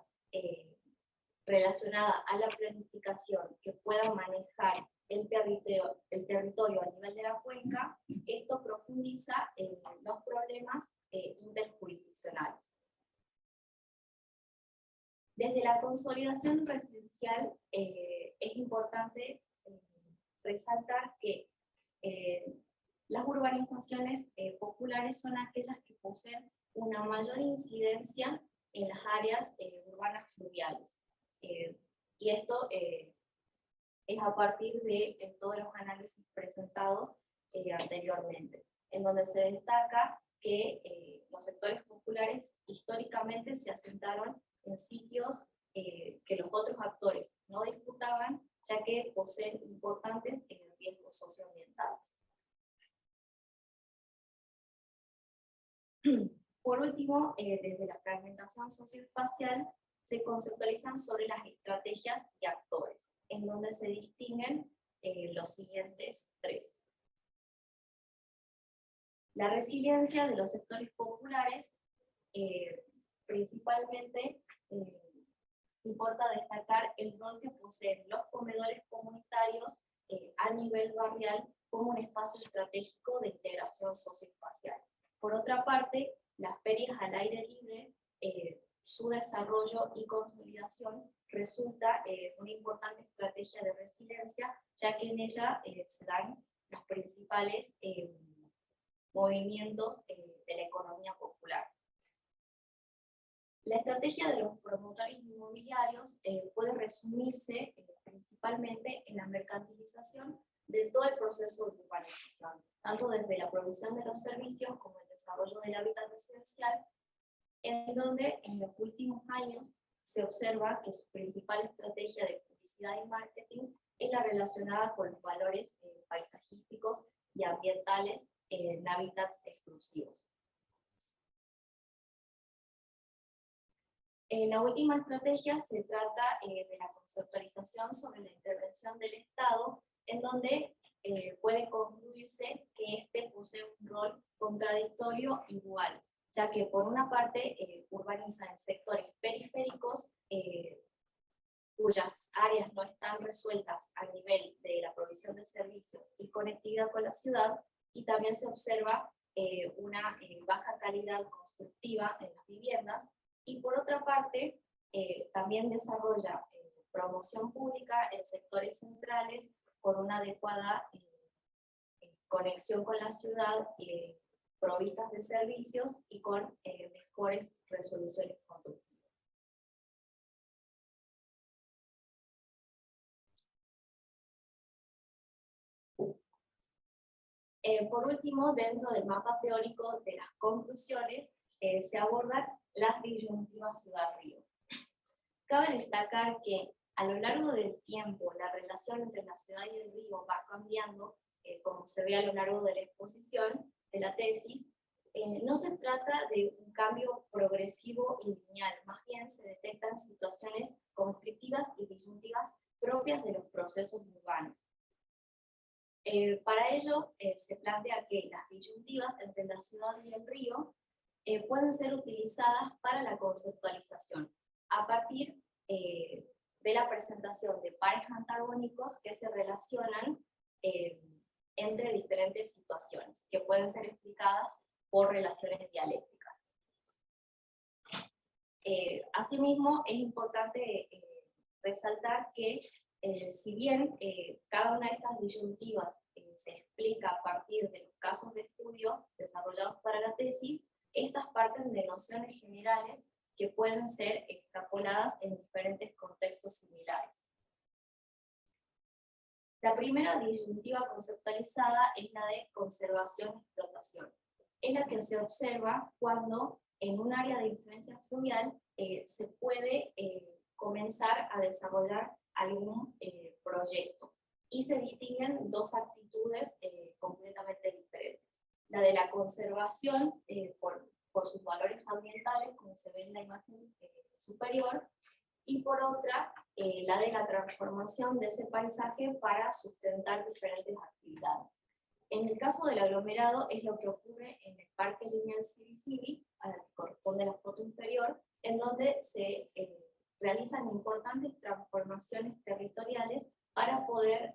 relacionada a la planificación que pueda manejar el territorio a nivel de la cuenca, esto profundiza en los problemas interjurisdiccionales. Desde la consolidación residencial es importante resaltar que las urbanizaciones populares son aquellas que poseen una mayor incidencia en las áreas urbanas fluviales. Y esto es a partir de todos los análisis presentados anteriormente, en donde se destaca que los sectores populares históricamente se asentaron en sitios que los otros actores no disputaban, ya que poseen importantes riesgos socioambientales. Por último, desde la fragmentación socioespacial se conceptualizan sobre las estrategias y actores, en donde se distinguen los siguientes tres. La resiliencia de los sectores populares, principalmente importa destacar el rol que poseen los comedores comunitarios a nivel barrial como un espacio estratégico de integración socioespacial. Por otra parte, las ferias al aire libre, su desarrollo y consolidación resulta una importante estrategia de resiliencia, ya que en ella se dan los principales movimientos de la economía popular. La estrategia de los promotores inmobiliarios puede resumirse principalmente en la mercantilización de todo el proceso de urbanización, tanto desde la provisión de los servicios como el desarrollo del hábitat residencial, en donde en los últimos años se observa que su principal estrategia de publicidad y marketing es la relacionada con los valores paisajísticos y ambientales en hábitats exclusivos. En la última estrategia se trata de la conceptualización sobre la intervención del Estado, en donde puede concluirse que este posee un rol contradictorio y dual, ya que por una parte urbaniza en sectores periféricos cuyas áreas no están resueltas a nivel de la provisión de servicios y conectividad con la ciudad, y también se observa una baja calidad constructiva en las viviendas, y por otra parte también desarrolla promoción pública en sectores centrales con una adecuada conexión con la ciudad, provistas de servicios y con mejores resoluciones constructivas. Por último, dentro del mapa teórico de las conclusiones, se abordan las disyuntivas ciudad-río. Cabe destacar que a lo largo del tiempo la relación entre la ciudad y el río va cambiando, como se ve a lo largo de la exposición de la tesis. No se trata de un cambio progresivo y lineal, más bien se detectan situaciones conflictivas y disyuntivas propias de los procesos urbanos. Para ello, se plantea que las disyuntivas entre la ciudad y el río pueden ser utilizadas para la conceptualización, a partir de la presentación de pares antagónicos que se relacionan entre diferentes situaciones, que pueden ser explicadas por relaciones dialécticas. Asimismo, es importante resaltar que si bien cada una de estas disyuntivas se explica a partir de los casos de estudio desarrollados para la tesis, estas parten de nociones generales que pueden ser extrapoladas en diferentes contextos similares. La primera disyuntiva conceptualizada es la de conservación-explotación. Es la que se observa cuando en un área de influencia fluvial se puede comenzar a desarrollar algún proyecto, y se distinguen dos actitudes completamente diferentes. La de la conservación por sus valores ambientales, como se ve en la imagen superior, y por otra, la de la transformación de ese paisaje para sustentar diferentes actividades. En el caso del aglomerado es lo que ocurre en el Parque Lineal Civi, a la que corresponde la foto inferior, en donde se realizan importantes transformaciones territoriales para poder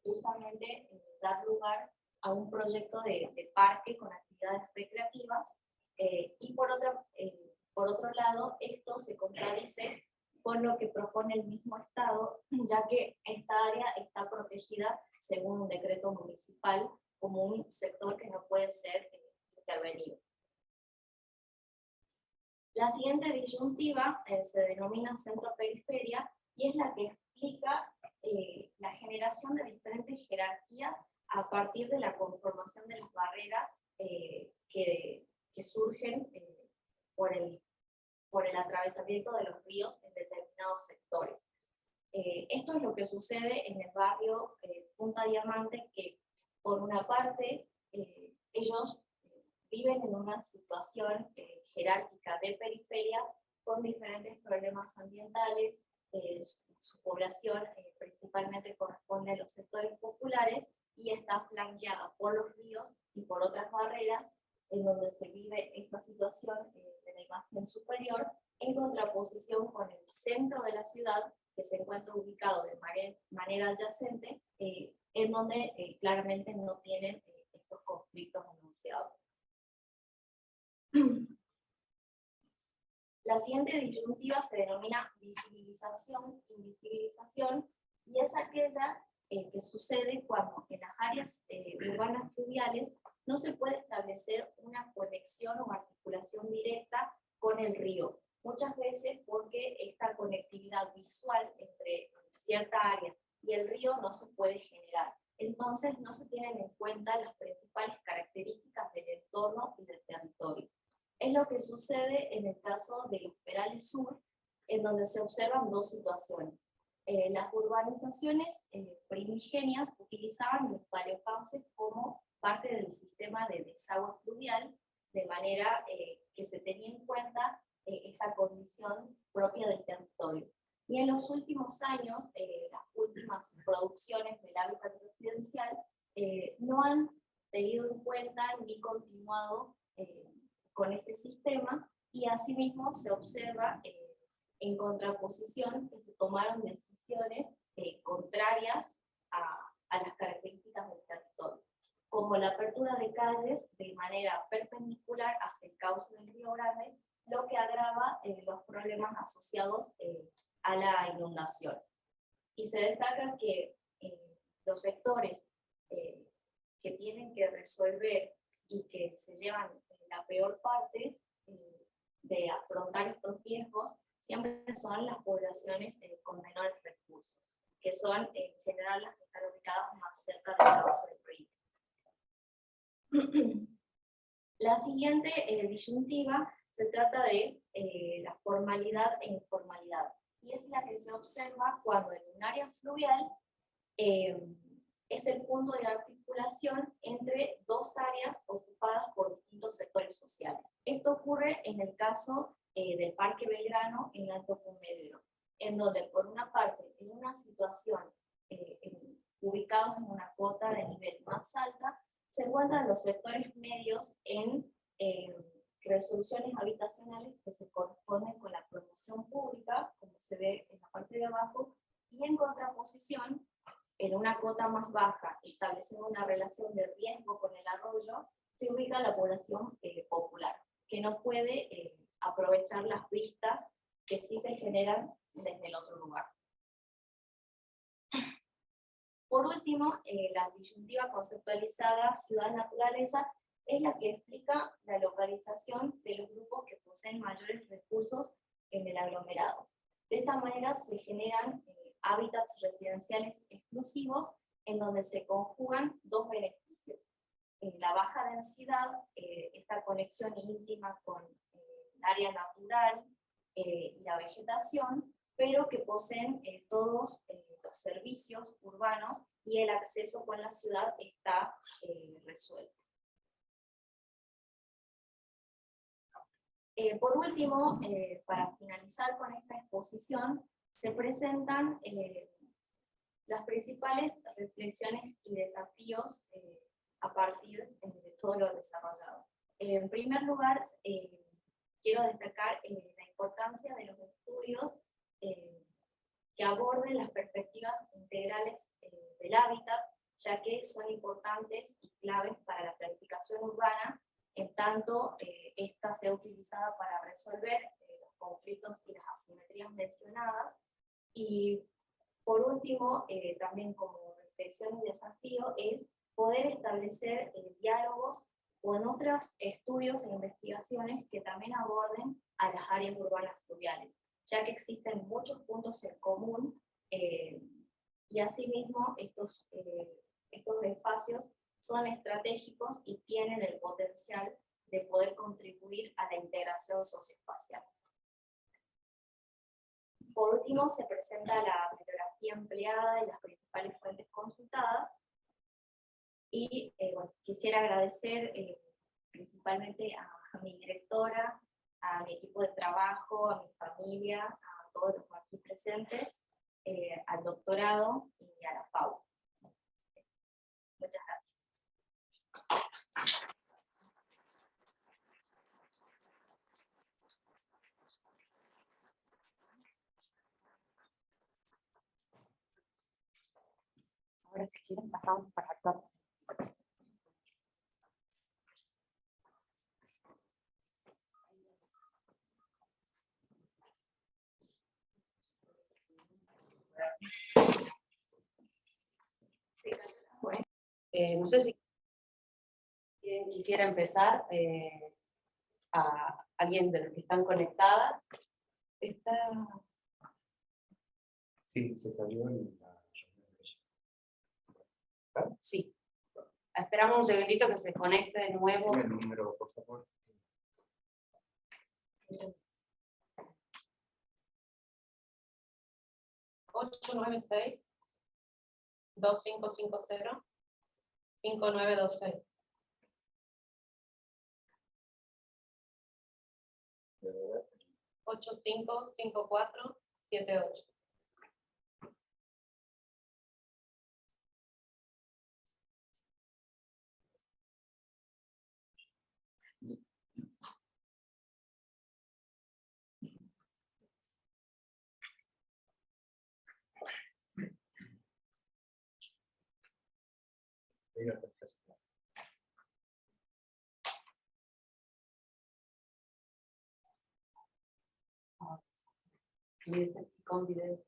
justamente dar lugar a un proyecto de parque con actividades recreativas, y por otro lado, esto se contradice con lo que propone el mismo Estado, ya que esta área está protegida según un decreto municipal como un sector que no puede ser intervenido. La siguiente disyuntiva se denomina centro-periferia y es la que explica la generación de diferentes jerarquías a partir de la conformación de las barreras que surgen por el atravesamiento de los ríos en determinados sectores. Esto es lo que sucede en el barrio Punta Diamante, que por una parte ellos viven en una situación jerárquica de periferia con diferentes problemas ambientales. Su población principalmente corresponde a los sectores populares y está flanqueada por los ríos y por otras barreras en donde se vive esta situación de la imagen superior, en contraposición con el centro de la ciudad, que se encuentra ubicado de manera adyacente, en donde claramente no tienen estos conflictos anunciados. La siguiente disyuntiva se denomina visibilización-invisibilización, y es aquella que sucede cuando en las áreas urbanas fluviales no se puede establecer una conexión o articulación directa con el río, muchas veces porque esta conectividad visual entre cierta área y el río no se puede generar. Entonces no se tienen en cuenta las principales características del entorno y del territorio. Es lo que sucede en el caso de los Perales Sur, en donde se observan dos situaciones. Las urbanizaciones primigenias utilizaban los paleocauces como parte del sistema de desagüe fluvial, de manera que se tenía en cuenta esta condición propia del territorio. Y en los últimos años, las últimas producciones del hábitat residencial no han tenido en cuenta ni continuado con este sistema, y asimismo se observa en contraposición que se tomaron decisiones contrarias a las características del territorio, como la apertura de calles de manera perpendicular hacia el cauce del Río Grande, lo que agrava los problemas asociados a la inundación. Y se destaca que los sectores que tienen que resolver y que se llevan la peor parte de afrontar estos riesgos siempre son las poblaciones con menores recursos, que son en general las que están ubicadas más cerca del cauce del río. La siguiente disyuntiva se trata de la formalidad e informalidad, y es la que se observa cuando en un área fluvial es el punto de articulación entre dos áreas ocupadas por distintos sectores sociales. Esto ocurre en el caso del Parque Belgrano en Alto Comedero, en donde por una parte, en una situación ubicados en una cuota de nivel más alta, se encuentran los sectores medios en resoluciones habitacionales que se corresponden con la promoción pública, como se ve en la parte de abajo, y en contraposición, en una cuota más baja, estableciendo una relación de riesgo con el arroyo, se ubica la población popular, que no puede aprovechar las vistas que sí se generan desde el otro lugar. Por último, la disyuntiva conceptualizada ciudad-naturaleza es la que explica la localización de los grupos que poseen mayores recursos en el aglomerado. De esta manera se generan hábitats residenciales exclusivos en donde se conjugan dos beneficios. La baja densidad, esta conexión íntima con el área natural y la vegetación, pero que poseen todos los servicios urbanos y el acceso con la ciudad está resuelto. Por último, para finalizar con esta exposición, se presentan las principales reflexiones y desafíos a partir de todo lo desarrollado. En primer lugar, quiero destacar la importancia de los estudios que aborden las perspectivas integrales del hábitat, ya que son importantes y claves para la planificación urbana, en tanto esta sea utilizada para resolver los conflictos y las asimetrías mencionadas. Y por último, también como reflexión y desafío, es poder establecer diálogos con otros estudios e investigaciones que también aborden a las áreas urbanas fluviales, ya que existen muchos puntos en común, y asimismo estos espacios son estratégicos y tienen el potencial de poder contribuir a la integración socioespacial. Por último, se presenta la bibliografía empleada y las principales fuentes consultadas. Y bueno, quisiera agradecer principalmente a mi directora, a mi equipo de trabajo, a mi familia, a todos los aquí presentes, al doctorado y a la FAU. Muchas gracias. Ahora si quieren pasamos para acá. Bueno, no sé si quisiera empezar, a alguien de los que están conectadas. Está... Sí, se salió en la... Sí. Esperamos un segundito que se conecte de nuevo. Dime el número, por favor. 896-2550-5926. De verdad. 855478. Dígate, pues. Con video.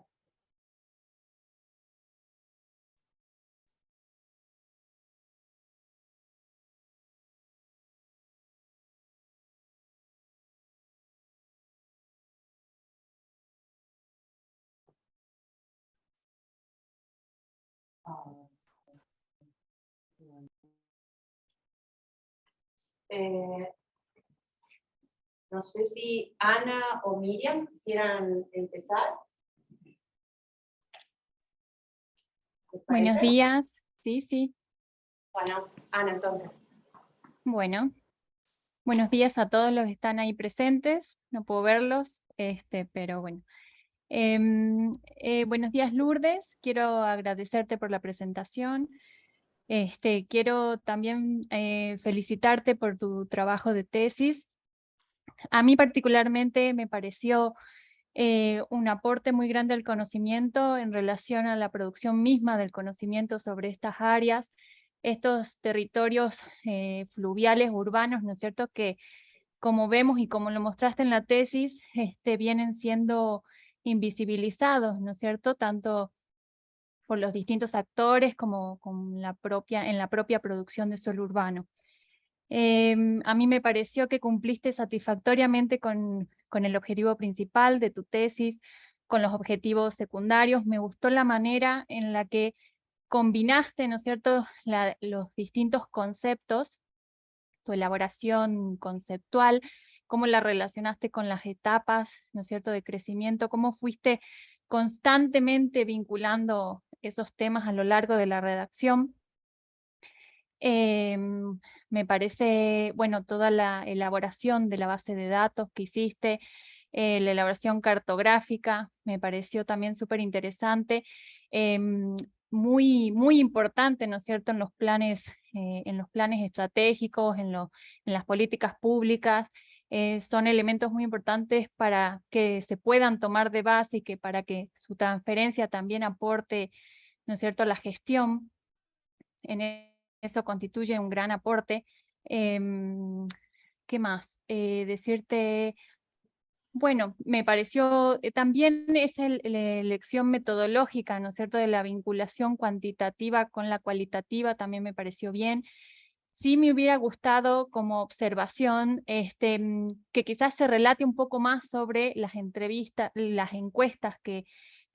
No sé si Ana o Miriam quisieran empezar. ¿Les Buenos parece? días, sí. Bueno, Ana, entonces. Bueno, buenos días a todos los que están ahí presentes. No puedo verlos, pero bueno. Buenos días, Lourdes. Quiero agradecerte por la presentación. Quiero también felicitarte por tu trabajo de tesis. A mí particularmente me pareció un aporte muy grande al conocimiento en relación a la producción misma del conocimiento sobre estas áreas, estos territorios fluviales urbanos, ¿no es cierto?, que como vemos y como lo mostraste en la tesis, vienen siendo invisibilizados, ¿no es cierto?, tanto por los distintos actores como en la propia producción de suelo urbano. A mí me pareció que cumpliste satisfactoriamente con el objetivo principal de tu tesis, con los objetivos secundarios. Me gustó la manera en la que combinaste, ¿no es cierto?, los distintos conceptos, tu elaboración conceptual, cómo la relacionaste con las etapas, ¿no es cierto?, de crecimiento, cómo fuiste constantemente vinculando esos temas a lo largo de la redacción. Me parece, bueno, toda la elaboración de la base de datos que hiciste, la elaboración cartográfica, me pareció también súper interesante, muy importante, ¿no es cierto?, en los planes estratégicos, en las políticas públicas. Son elementos muy importantes para que se puedan tomar de base y que para que su transferencia también aporte, ¿no es cierto?, la gestión. Eso constituye un gran aporte. ¿Qué más? Decirte Bueno, me pareció, también es la elección metodológica, ¿no es cierto?, de la vinculación cuantitativa con la cualitativa, también me pareció bien. Sí me hubiera gustado como observación que quizás se relate un poco más sobre las entrevistas, las encuestas que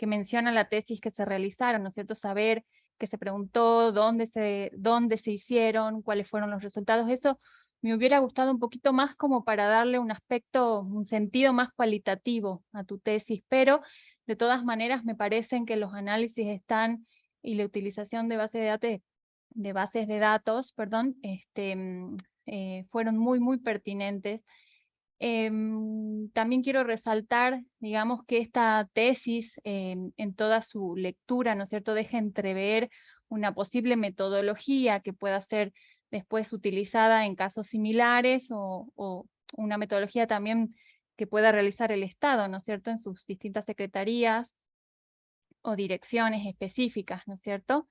menciona la tesis que se realizaron, ¿no es cierto? Saber qué se preguntó, dónde se hicieron, cuáles fueron los resultados. Eso me hubiera gustado un poquito más como para darle un aspecto, un sentido más cualitativo a tu tesis, pero de todas maneras me parecen que los análisis están y la utilización de bases de datos, perdón, fueron muy pertinentes. También quiero resaltar, digamos, que esta tesis en toda su lectura, ¿no es cierto?, deja entrever una posible metodología que pueda ser después utilizada en casos similares o una metodología también que pueda realizar el Estado, ¿no es cierto?, en sus distintas secretarías o direcciones específicas, ¿no es cierto?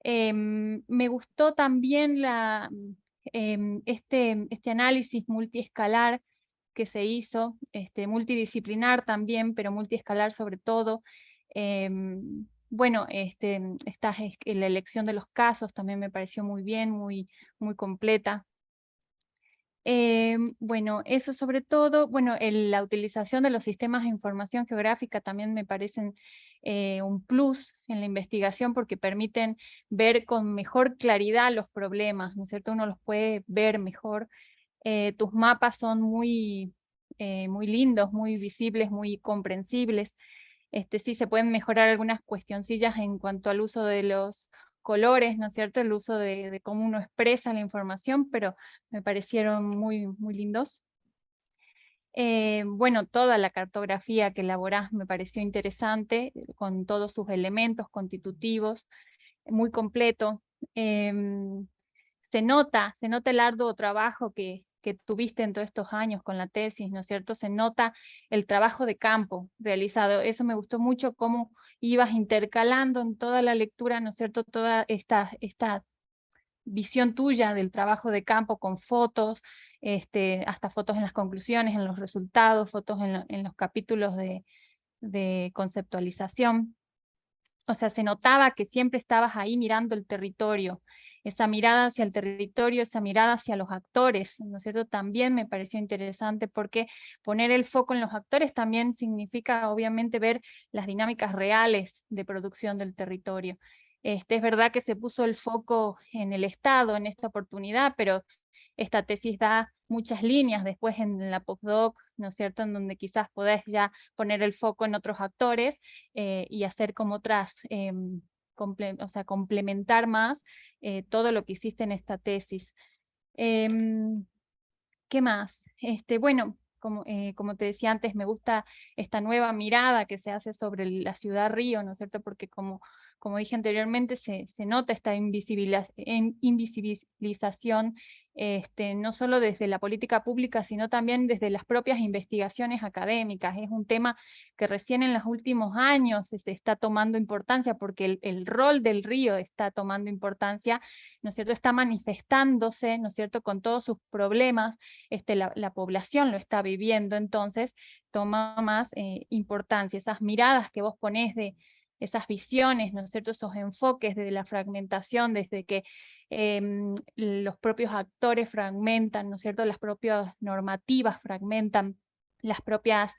Me gustó también este análisis multiescalar que se hizo, multidisciplinar también, pero multiescalar sobre todo. Bueno, la elección de los casos también me pareció muy bien, muy completa. Bueno, eso sobre todo, bueno, la utilización de los sistemas de información geográfica también me parecen un plus en la investigación porque permiten ver con mejor claridad los problemas, ¿no es cierto? Uno los puede ver mejor. Tus mapas son muy lindos, muy visibles, muy comprensibles. Sí se pueden mejorar algunas cuestioncillas en cuanto al uso de los colores, ¿no es cierto? El uso de cómo uno expresa la información, pero me parecieron muy lindos. Bueno, toda la cartografía que elaborás me pareció interesante, con todos sus elementos constitutivos, muy completo. Se nota el arduo trabajo que tuviste en todos estos años con la tesis, ¿no es cierto? Se nota el trabajo de campo realizado. Eso me gustó mucho, cómo ibas intercalando en toda la lectura, ¿no es cierto?, toda esta visión tuya del trabajo de campo con fotos, hasta fotos en las conclusiones, en los resultados, fotos en los capítulos de conceptualización. O sea, se notaba que siempre estabas ahí mirando el territorio, esa mirada hacia el territorio, esa mirada hacia los actores, ¿no es cierto? También me pareció interesante porque poner el foco en los actores también significa obviamente ver las dinámicas reales de producción del territorio. Es verdad que se puso el foco en el Estado en esta oportunidad, pero esta tesis da muchas líneas después en la postdoc, ¿no es cierto?, en donde quizás podés ya poner el foco en otros actores y hacer como otras, o sea, complementar más todo lo que hiciste en esta tesis. ¿Qué más? Bueno, como te decía antes, me gusta esta nueva mirada que se hace sobre la ciudad río, ¿no es cierto? Porque como dije anteriormente, se nota esta invisibilización, no solo desde la política pública, sino también desde las propias investigaciones académicas. Es un tema que recién en los últimos años se está tomando importancia, porque el rol del río está tomando importancia, ¿no es cierto? Está manifestándose, ¿no es cierto?, con todos sus problemas. La población lo está viviendo, entonces toma más importancia. Esas miradas que vos ponés de esas visiones, ¿no es cierto?, esos enfoques de la fragmentación, desde que los propios actores fragmentan, ¿no es cierto?, las propias normativas fragmentan, las propias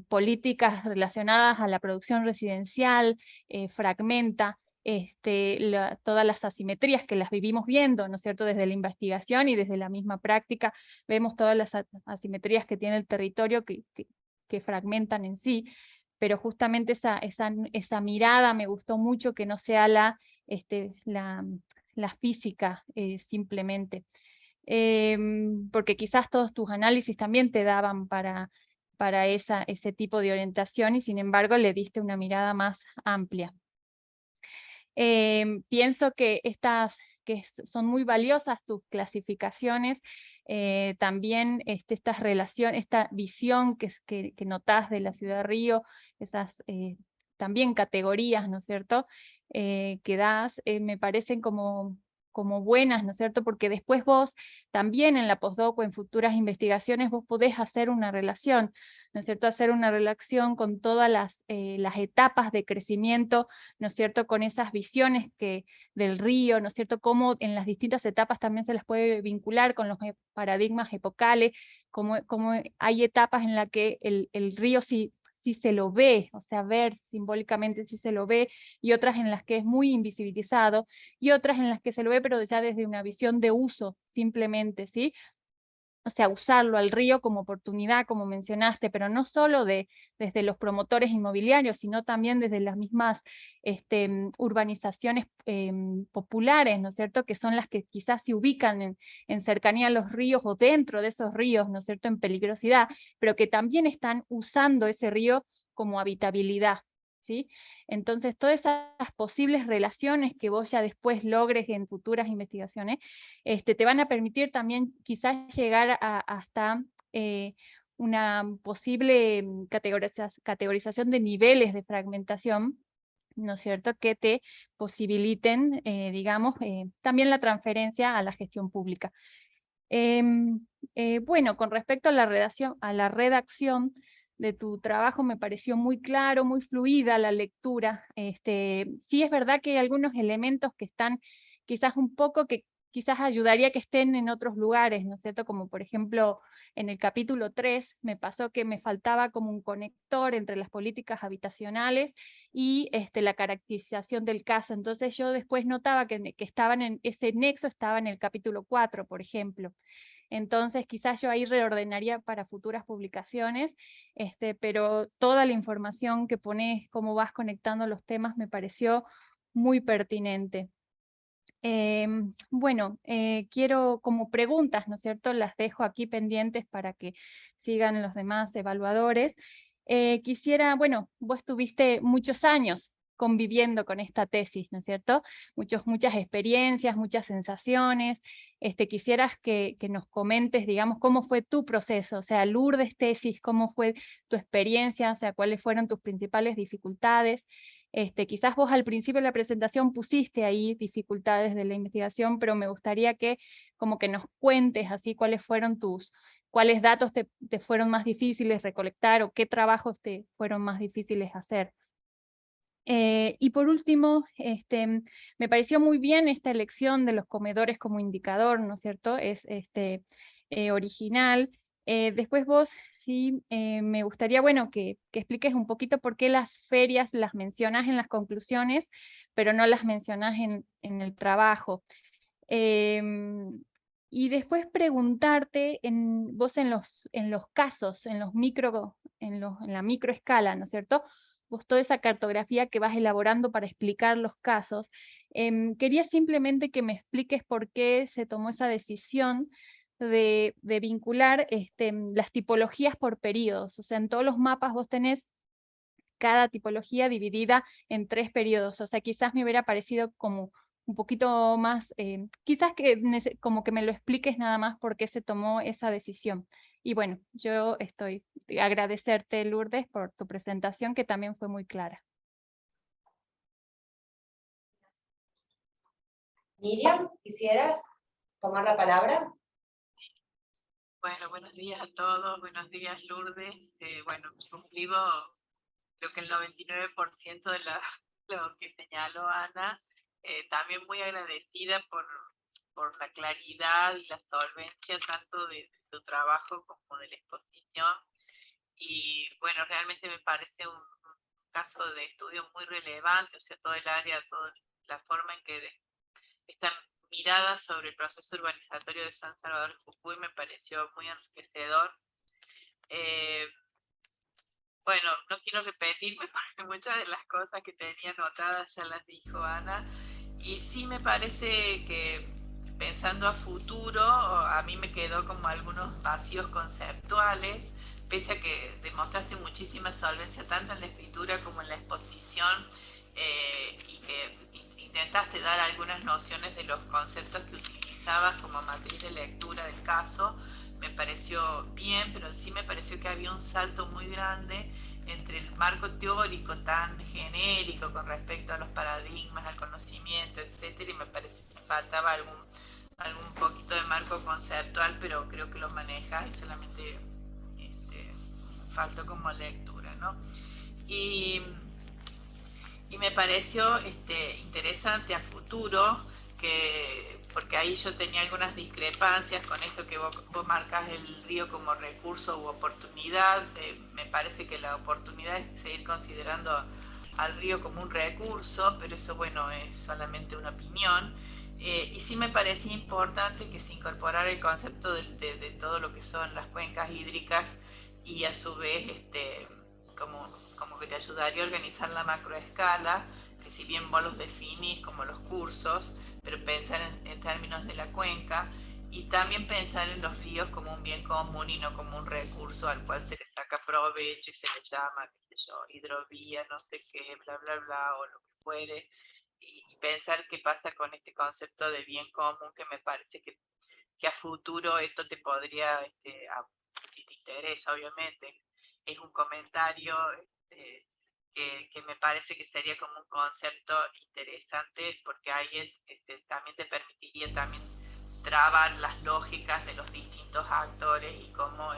políticas relacionadas a la producción residencial, fragmenta, todas las asimetrías que las vivimos viendo, ¿no es cierto?, desde la investigación y desde la misma práctica, vemos todas las asimetrías que tiene el territorio que fragmentan en sí, pero justamente esa mirada me gustó mucho, que no sea la física simplemente. Porque quizás todos tus análisis también te daban para ese tipo de orientación y sin embargo le diste una mirada más amplia. Pienso que son muy valiosas tus clasificaciones, también esta visión que notás de la ciudad de Río, esas también categorías, ¿no es cierto?, que das, me parecen como como buenas, ¿no es cierto? Porque después vos también en la postdoc o en futuras investigaciones vos podés hacer una relación, ¿no es cierto? Hacer una relación con todas las etapas de crecimiento, ¿no es cierto? Con esas visiones del río, ¿no es cierto? Cómo en las distintas etapas también se las puede vincular con los paradigmas epocales, como hay etapas en las que el río sí se lo ve, o sea, ver simbólicamente sí se lo ve, y otras en las que es muy invisibilizado, y otras en las que se lo ve, pero ya desde una visión de uso, simplemente, ¿sí? O sea, usarlo al río como oportunidad, como mencionaste, pero no solo desde los promotores inmobiliarios, sino también desde las mismas urbanizaciones populares, ¿no es cierto?, que son las que quizás se ubican en cercanía a los ríos o dentro de esos ríos, ¿no es cierto?, en peligrosidad, pero que también están usando ese río como habitabilidad, ¿sí? Entonces, todas esas posibles relaciones que vos ya después logres en futuras investigaciones, te van a permitir también quizás llegar hasta una posible categorización de niveles de fragmentación, ¿no es cierto?, que te posibiliten, digamos, también la transferencia a la gestión pública. Bueno, con respecto a la redacción de tu trabajo, me pareció muy claro, muy fluida la lectura. Sí es verdad que hay algunos elementos que están quizás un poco, que quizás ayudaría que estén en otros lugares, ¿no es cierto? Como por ejemplo, en el capítulo 3 me pasó que me faltaba como un conector entre las políticas habitacionales y la caracterización del caso. Entonces yo después notaba que estaban en ese nexo, estaba en el capítulo 4, por ejemplo. Entonces quizás yo ahí reordenaría para futuras publicaciones, pero toda la información que pones, cómo vas conectando los temas, me pareció muy pertinente. Bueno, quiero como preguntas, ¿no es cierto? Las dejo aquí pendientes para que sigan los demás evaluadores. Quisiera, bueno, vos tuviste muchos años conviviendo con esta tesis, ¿no es cierto? Muchas experiencias, muchas sensaciones. Quisieras que nos comentes, digamos, cómo fue tu proceso, o sea, Lourdes tesis, cómo fue tu experiencia, o sea, cuáles fueron tus principales dificultades. Quizás vos al principio de la presentación pusiste ahí dificultades de la investigación, pero me gustaría que como que nos cuentes así cuáles datos te fueron más difíciles recolectar o qué trabajos te fueron más difíciles hacer. Y por último, me pareció muy bien esta elección de los comedores como indicador, ¿no es cierto? Es original. Después vos, sí, me gustaría, bueno, que expliques un poquito por qué las ferias las mencionas en las conclusiones, pero no las mencionas en el trabajo. Y después preguntarte, vos en los casos, en la microescala, ¿no es cierto? Vos toda esa cartografía que vas elaborando para explicar los casos, quería simplemente que me expliques por qué se tomó esa decisión de vincular las tipologías por periodos. O sea, en todos los mapas vos tenés cada tipología dividida en 3 periodos. O sea, quizás me hubiera parecido como un poquito más, quizás como que me lo expliques nada más por qué se tomó esa decisión. Y bueno, yo agradecerte, Lourdes, por tu presentación, que también fue muy clara. Miriam, ¿quisieras tomar la palabra? Bueno, buenos días a todos, buenos días Lourdes. Bueno, suscribo creo que el 99% de lo que señaló Ana. También muy agradecida por la claridad y la solvencia tanto de tu trabajo como de la exposición. Y bueno, realmente me parece un caso de estudio muy relevante, o sea, todo el área, toda la forma en que esta mirada sobre el proceso urbanizatorio de San Salvador de Jujuy me pareció muy enriquecedor. Bueno, no quiero repetirme porque muchas de las cosas que tenía anotadas ya las dijo Ana, y sí me parece que pensando a futuro, a mí me quedó como algunos vacíos conceptuales, pese a que demostraste muchísima solvencia tanto en la escritura como en la exposición, y que intentaste dar algunas nociones de los conceptos que utilizabas como matriz de lectura del caso. Me pareció bien, pero sí me pareció que había un salto muy grande entre el marco teórico tan genérico con respecto a los paradigmas, al conocimiento, etcétera, y me parece que faltaba algún poquito de marco conceptual, pero creo que lo maneja y solamente faltó como lectura, ¿no? Y me pareció interesante a futuro, porque ahí yo tenía algunas discrepancias con esto que vos marcás el río como recurso u oportunidad. Me parece que la oportunidad es seguir considerando al río como un recurso, pero eso, bueno, es solamente una opinión. Y sí me parecía importante que se incorporara el concepto de todo lo que son las cuencas hídricas y a su vez como que te ayudaría a organizar la macroescala, que si bien vos los definís como los cursos, pero pensar en términos de la cuenca, y también pensar en los ríos como un bien común y no como un recurso al cual se le saca provecho y se le llama, qué sé yo, hidrovía, no sé qué, bla, bla, bla, o lo que fuere, y pensar qué pasa con este concepto de bien común, que me parece que a futuro esto te podría, si te interesa, obviamente, es un comentario que me parece que sería como un concepto interesante, porque ahí también te permitiría también trabar las lógicas de los distintos actores y cómo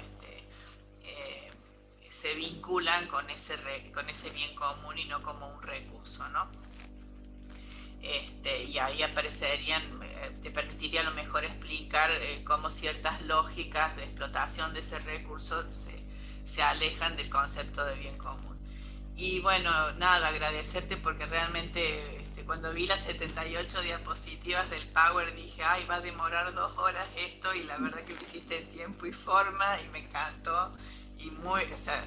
se vinculan con ese bien común y no como un recurso, ¿no? Y ahí aparecerían, te permitiría a lo mejor explicar cómo ciertas lógicas de explotación de ese recurso se alejan del concepto de bien común. Y bueno, nada, agradecerte porque realmente cuando vi las 78 diapositivas del Power dije, ay, va a demorar 2 horas esto, y la verdad que lo hiciste en tiempo y forma y me encantó, y mucha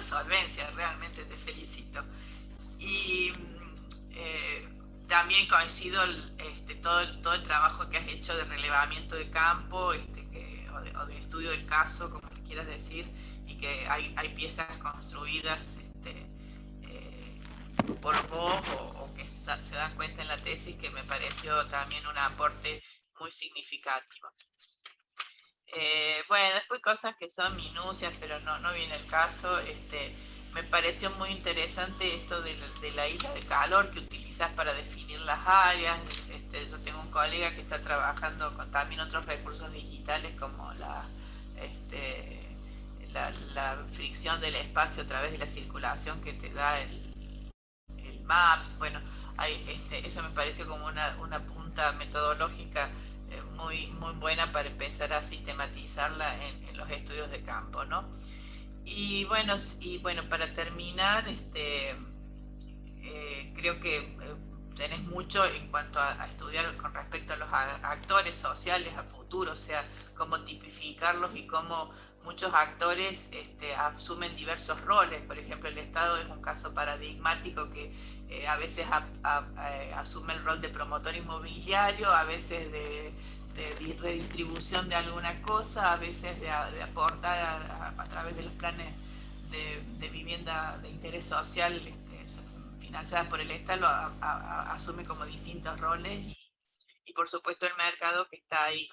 solvencia, realmente te felicito. Y también coincido todo el trabajo que has hecho de relevamiento de campo, o de estudio del caso, como quieras decir, y que hay piezas construidas por vos o que se dan cuenta en la tesis, que me pareció también un aporte muy significativo. Bueno, después cosas que son minucias, pero no viene el caso. Me pareció muy interesante esto de la isla de calor que utilizas para definir las áreas. Yo tengo un colega que está trabajando con también otros recursos digitales como la fricción del espacio a través de la circulación que te da el Maps. Bueno, eso me pareció como una punta metodológica muy buena para empezar a sistematizarla en los estudios de campo, ¿no? Y bueno, para terminar, creo que tenés mucho en cuanto a estudiar con respecto a los actores sociales a futuro, o sea, cómo tipificarlos y cómo muchos actores asumen diversos roles. Por ejemplo, el Estado es un caso paradigmático que a veces asume el rol de promotor inmobiliario, a veces de redistribución de alguna cosa, a veces de aportar a través de los planes de vivienda de interés social financiadas por el Estado, asume como distintos roles, y por supuesto el mercado, que está ahí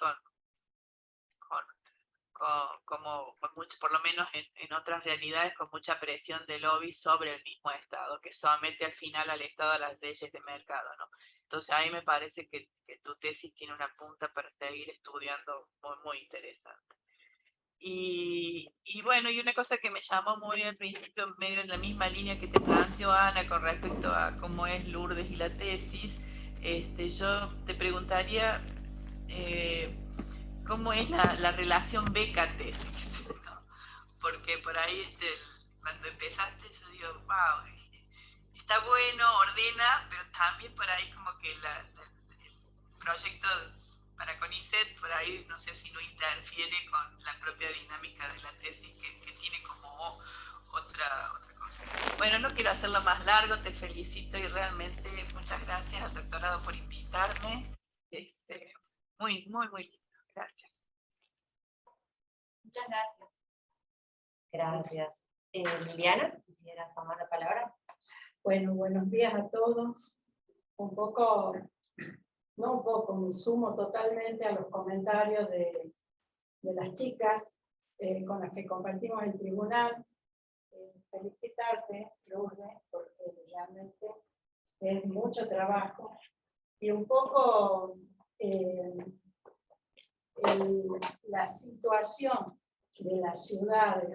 por lo menos en otras realidades, con mucha presión de lobby sobre el mismo Estado, que somete al final al Estado a las leyes de mercado, ¿no? Entonces ahí me parece que tu tesis tiene una punta para seguir estudiando muy interesante. Y bueno, y una cosa que me llamó muy al principio, medio en la misma línea que te planteó Ana con respecto a cómo es Lourdes y la tesis, yo te preguntaría cómo es la relación beca-tesis, ¿no? Porque por ahí cuando empezaste yo digo, wow, está bueno, ordena, pero también por ahí como que el proyecto para CONICET, por ahí no sé si no interfiere con la propia dinámica de la tesis, que tiene como otra cosa. Bueno, no quiero hacerlo más largo, te felicito y realmente muchas gracias al doctorado por invitarme. Muy lindo. Gracias. Muchas gracias. Gracias. Liliana, ¿quisiera tomar la palabra? Bueno, buenos días a todos. Me sumo totalmente a los comentarios de las chicas con las que compartimos el tribunal. felicitarte, Lourdes, porque realmente es mucho trabajo y un poco la situación de las ciudades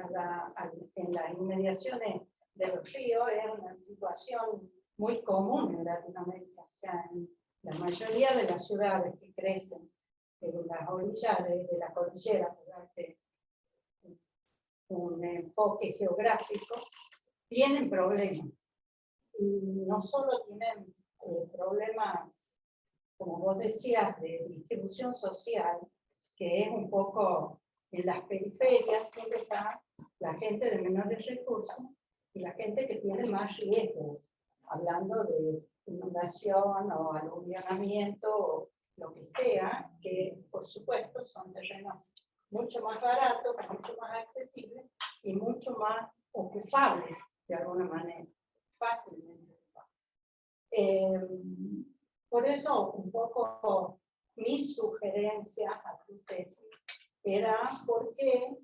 en las inmediaciones de los ríos es una situación muy común en Latinoamérica. O sea, en la mayoría de las ciudades que crecen en las orillas de la cordillera, por darte un enfoque geográfico, tienen problemas. Y no solo tienen problemas, como vos decías, de distribución social, que es un poco en las periferias, donde está la gente de menores recursos y la gente que tiene más riesgos, hablando de inundación o aluvionamiento o lo que sea, que por supuesto son terrenos mucho más baratos, mucho más accesibles y mucho más ocupables de alguna manera, fácilmente ocupables. Por eso un poco mi sugerencia a tu tesis era por qué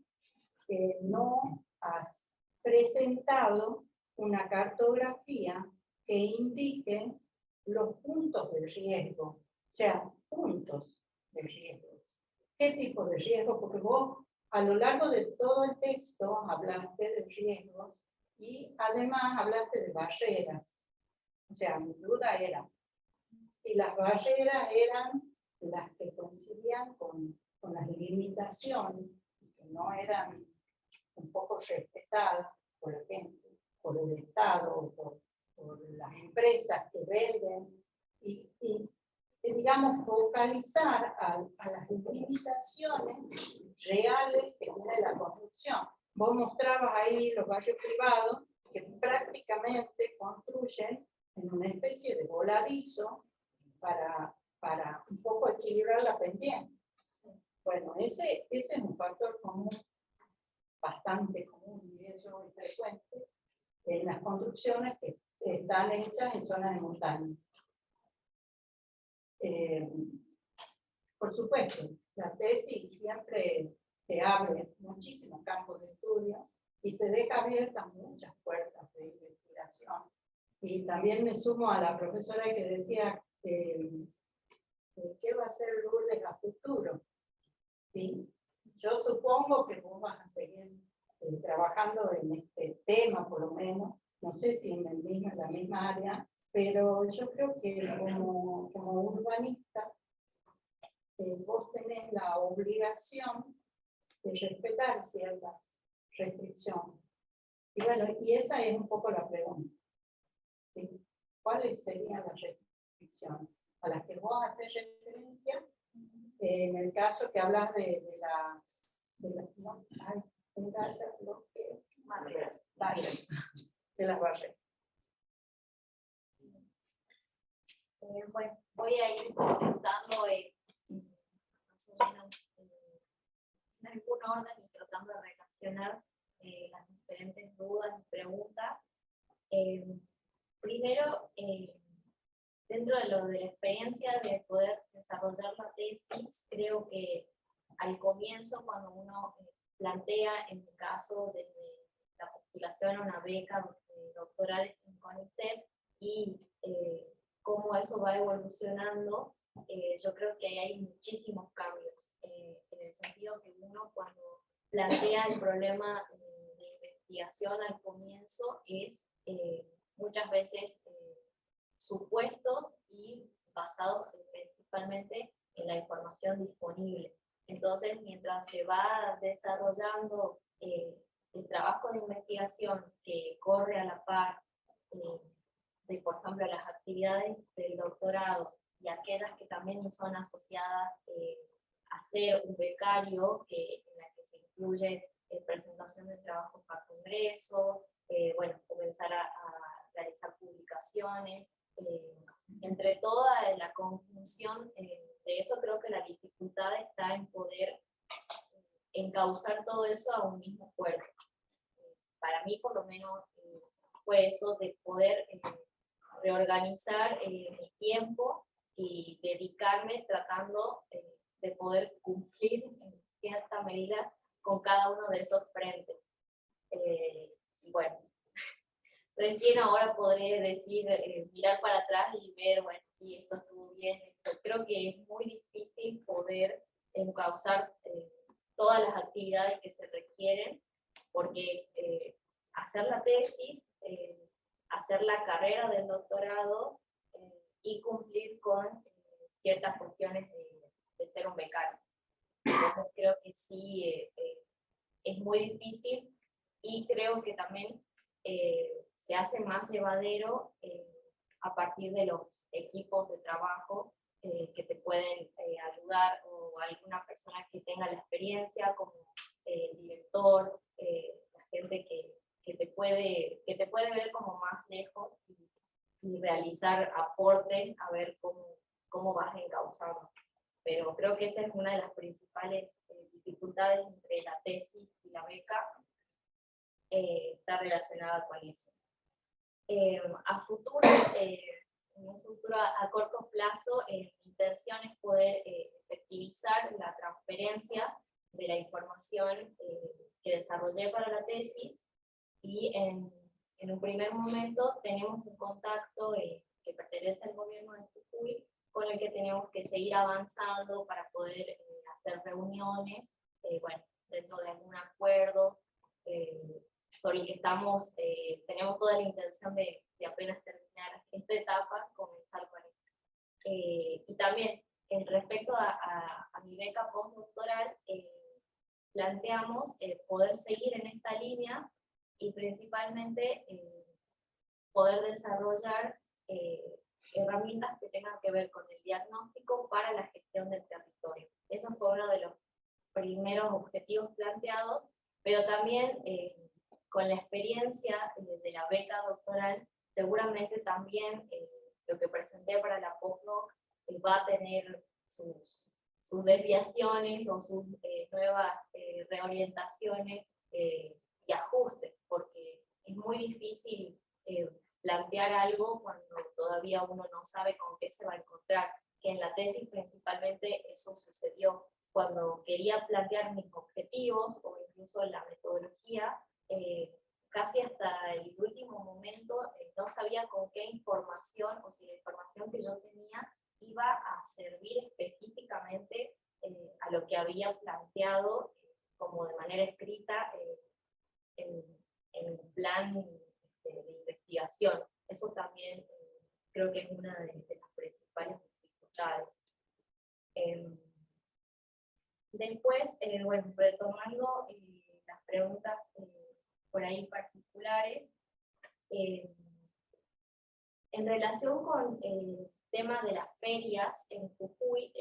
no has presentado una cartografía que indique los puntos de riesgo, o sea, puntos de riesgo. ¿Qué tipo de riesgo? Porque vos a lo largo de todo el texto hablaste de riesgos y además hablaste de barreras. O sea, mi duda era si las barreras eran las que coincidían con las limitaciones, que no eran un poco respetadas por la gente, por el Estado, por las empresas que venden, y digamos, focalizar a las limitaciones reales que tiene la construcción. Vos mostrabas ahí los barrios privados que prácticamente construyen en una especie de voladizo para un poco equilibrar la pendiente. Bueno, ese es un factor común, bastante común, y eso es frecuente en las construcciones que están hechas en zonas de montaña. Por supuesto, la tesis siempre te abre muchísimos campos de estudio y te deja abiertas muchas puertas de investigación. Y también me sumo a la profesora que decía ¿qué va a hacer Lourdes a futuro? ¿Sí? Yo supongo que vos vas a seguir trabajando en este tema, por lo menos, no sé si en la misma área, pero yo creo que como urbanista, vos tenés la obligación de respetar ciertas restricciones. Y bueno, y esa es un poco la pregunta. ¿Sí? ¿Cuáles serían las restricciones a las que vos haces referencia? En el caso que hablas de las barreras. Bueno, voy a ir comentando más o menos en algún orden y tratando de relacionar las diferentes dudas y preguntas. Primero, dentro de la experiencia de poder desarrollar la tesis, creo que al comienzo, cuando uno plantea, en el caso de la postulación a una beca doctoral en CONICET y cómo eso va evolucionando, yo creo que ahí hay muchísimos cambios, en el sentido que uno cuando plantea el problema de investigación al comienzo es muchas veces supuestos y basados principalmente en la información disponible. Entonces, mientras se va desarrollando el trabajo de investigación que corre a la par de, por ejemplo, las actividades del doctorado y aquellas que también son asociadas a ser un becario, en la que se incluye presentación de trabajos para congreso, bueno, comenzar a realizar publicaciones. Entre toda la conjunción de eso, creo que la dificultad está en poder encauzar todo eso a un mismo cuerpo. Para mí, por lo menos, fue eso de poder reorganizar mi tiempo y dedicarme tratando de poder cumplir en cierta medida con cada uno de esos frentes. Y bueno, recién ahora podré decir, mirar para atrás y ver, bueno, si esto estuvo bien. Creo que es muy difícil poder encauzar todas las actividades que se requieren, porque es hacer la tesis, hacer la carrera del doctorado y cumplir con ciertas cuestiones de ser un becario. Entonces creo que sí es muy difícil, y creo que también se hace más llevadero a partir de los equipos de trabajo que te pueden ayudar, o alguna persona que tenga la experiencia como el director, la gente que te puede ver como más lejos y realizar aportes a ver cómo vas encauzando. Pero creo que esa es una de las principales dificultades entre la tesis y la beca, está relacionada con eso. A futuro, en un futuro a corto plazo, mi intención es poder efectivizar la transferencia de la información que desarrollé para la tesis, y en un primer momento tenemos un contacto que pertenece al gobierno de Jujuy, con el que tenemos que seguir avanzando para poder hacer reuniones, bueno, dentro de algún acuerdo, sobre el que tenemos toda la intención de apenas terminar esta etapa, comenzar con esto. Y también, respecto a mi beca postdoctoral, planteamos poder seguir en esta línea y principalmente poder desarrollar herramientas que tengan que ver con el diagnóstico para la gestión del territorio. Eso fue uno de los primeros objetivos planteados, pero también con la experiencia de la beca doctoral, seguramente también lo que presenté para la postdoc va a tener sus desviaciones o sus nuevas reorientaciones y ajustes, porque es muy difícil plantear algo cuando todavía uno no sabe con qué se va a encontrar, que en la tesis principalmente eso sucedió. Cuando quería plantear mis objetivos o incluso la metodología, casi hasta el último momento no sabía con qué información, o si la información que yo tenía iba a servir específicamente a lo que había planteado como de manera escrita en un plan de investigación. Eso también creo que es una de las principales dificultades. Después, bueno, retomando las preguntas por ahí particulares, en relación con el tema de las ferias en Jujuy,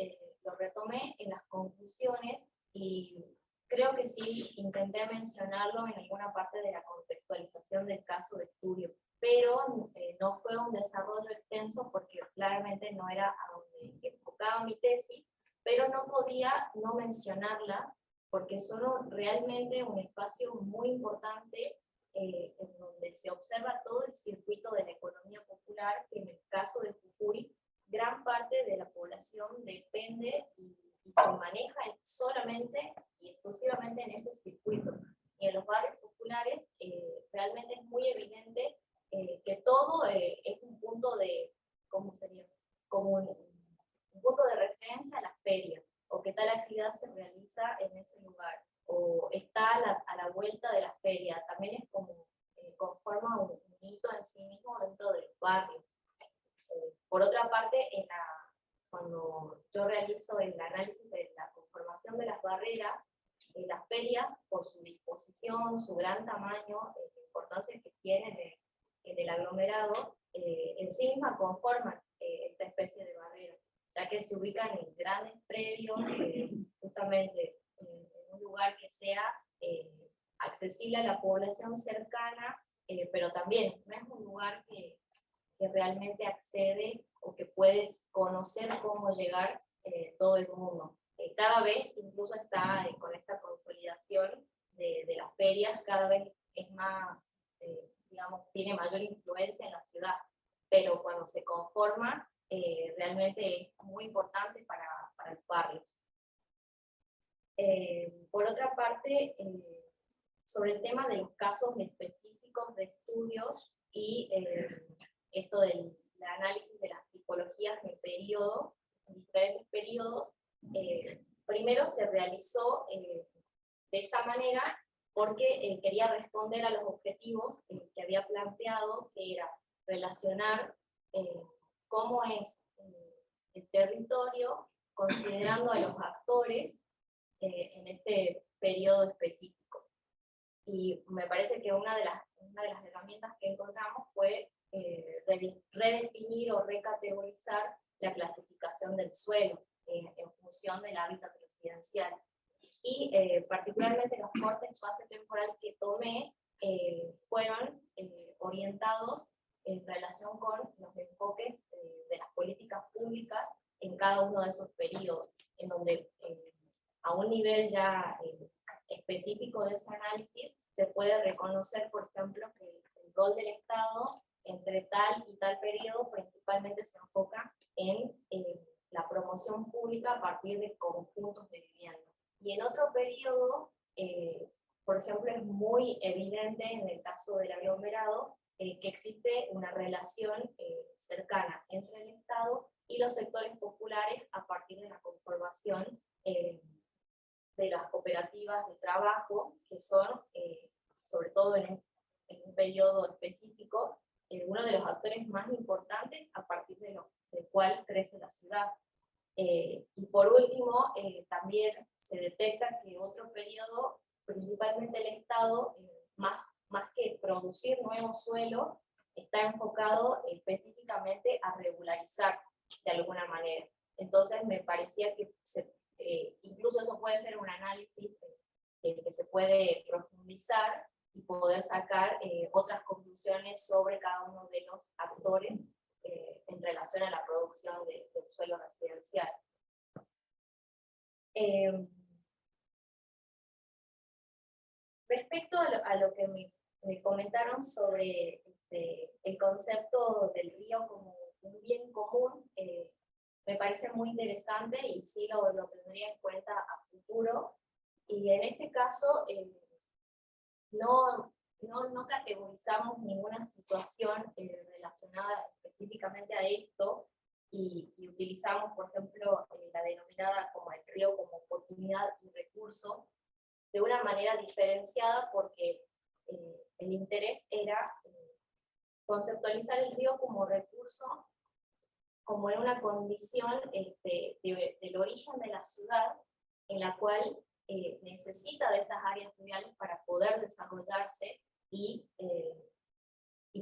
lo retomé en las conclusiones y creo que sí intenté mencionarlo en alguna parte de la contextualización del caso de estudio, pero no fue un desarrollo extenso porque claramente no era a donde enfocaba mi tesis, pero no podía no mencionarlas porque son realmente un espacio muy importante en donde se observa todo el circuito de la economía popular, que en el caso de Jujuy, gran parte de la población depende y se maneja solamente y exclusivamente en ese circuito. Y en los barrios populares realmente es muy evidente que todo es un punto de, ¿cómo sería? Como un punto de referencia a las ferias, o que tal actividad se realiza en ese lugar, o está a la vuelta de la feria. También es como conforma un hito en sí mismo dentro de los barrios. Por otra parte, cuando yo realizo el análisis de la conformación de las barreras, las ferias, por su disposición, su gran tamaño, la importancia que tienen en el aglomerado, en sí misma conforman esta especie de barreras, ya que se ubican en grandes predios, justamente en un lugar que sea accesible a la población cercana, pero también no es un lugar que realmente accede o que puedes conocer cómo llegar todo el mundo. Cada vez, incluso está con esta consolidación de las ferias, cada vez es más, digamos, tiene mayor influencia en la ciudad, pero cuando se conforma, realmente es muy importante para los barrios. Por otra parte, sobre el tema de los casos específicos de estudios y realizó de esta manera porque quería responder a los objetivos que había planteado, que era relacionar cómo es el territorio, considerando a los actores en este periodo específico. Y me parece que una de las herramientas que encontramos fue redefinir o recategorizar la clasificación del suelo en función del hábitat residencial. Y particularmente los cortes espacio-temporal que tomé fueron orientados en relación con los enfoques de las políticas públicas en cada uno de esos periodos, en donde a un nivel ya específico de ese análisis se puede reconocer, por ejemplo, que el rol del Estado entre tal y tal periodo principalmente se enfoca en la promoción pública a partir de conjuntos de vivienda. Y en otro periodo, por ejemplo, es muy evidente en el caso del aglomerado que existe una relación cercana entre el Estado y los sectores populares a partir de la conformación de las cooperativas de trabajo, que son, sobre todo en un periodo específico, uno de los actores más importantes a partir del cual crece la ciudad. Y por último, también se detecta que otro periodo, principalmente el Estado, más que producir nuevo suelo, está enfocado específicamente a regularizar de alguna manera. Entonces me parecía que incluso eso puede ser un análisis que se puede profundizar y poder sacar otras conclusiones sobre cada uno de los actores en relación a la producción del suelo residencial. Respecto a lo que me comentaron sobre el concepto del río como un bien común, me parece muy interesante y sí lo tendría en cuenta a futuro. Y en este caso, no categorizamos ninguna situación relacionada específicamente a esto y utilizamos, por ejemplo, la denominada como el río como oportunidad y recurso de una manera diferenciada porque el interés era conceptualizar el río como recurso, como en una condición del origen de la ciudad en la cual necesita de estas áreas fluviales para poder desarrollarse y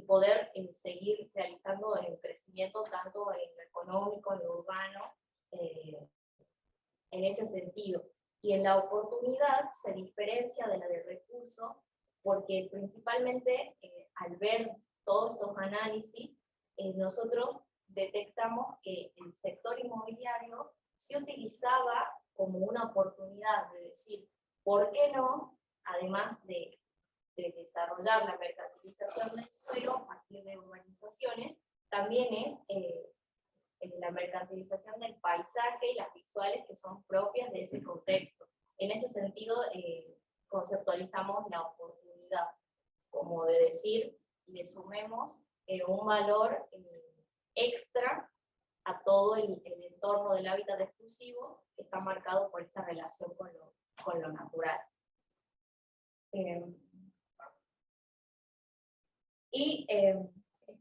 poder seguir realizando el crecimiento tanto en lo económico, en lo urbano, en ese sentido. Y en la oportunidad se diferencia de la del recurso porque principalmente al ver todos estos análisis, nosotros detectamos que el sector inmobiliario se utilizaba como una oportunidad de decir, ¿por qué no? Además de desarrollar la mercantilización del suelo a partir de urbanizaciones, también es la mercantilización del paisaje y las visuales que son propias de ese contexto. En ese sentido, conceptualizamos la oportunidad, como de decir, le sumemos un valor extra a todo el entorno del hábitat exclusivo que está marcado por esta relación con lo natural.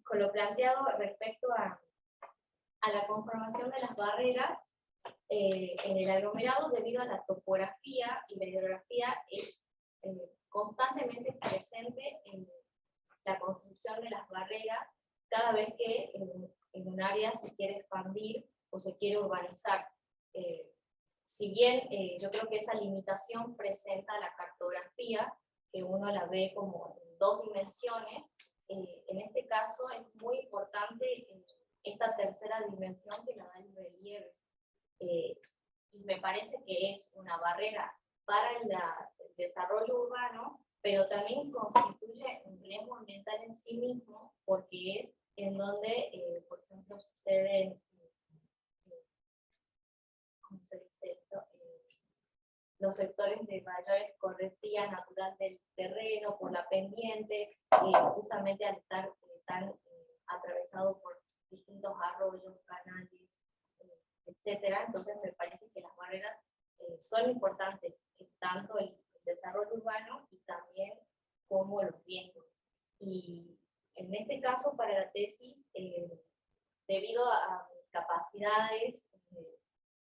Con lo planteado respecto a la conformación de las barreras en el aglomerado, debido a la topografía y la hidrografía, es constantemente presente en la construcción de las barreras cada vez que en un área se quiere expandir o se quiere urbanizar. Si bien yo creo que esa limitación presenta la cartografía, que uno la ve como en dos dimensiones, en este caso es muy importante esta tercera dimensión que la da el relieve. Y me parece que es una barrera para el desarrollo urbano, pero también constituye un riesgo ambiental en sí mismo, porque es en donde, por ejemplo, suceden, ¿cómo se dice esto? Los sectores de mayor escorrentía natural del terreno, por la pendiente, justamente al estar tan atravesado por distintos arroyos, canales, etcétera. Entonces me parece que las barreras son importantes, tanto el desarrollo urbano y también como los riesgos. Y en este caso, para la tesis, debido a mis capacidades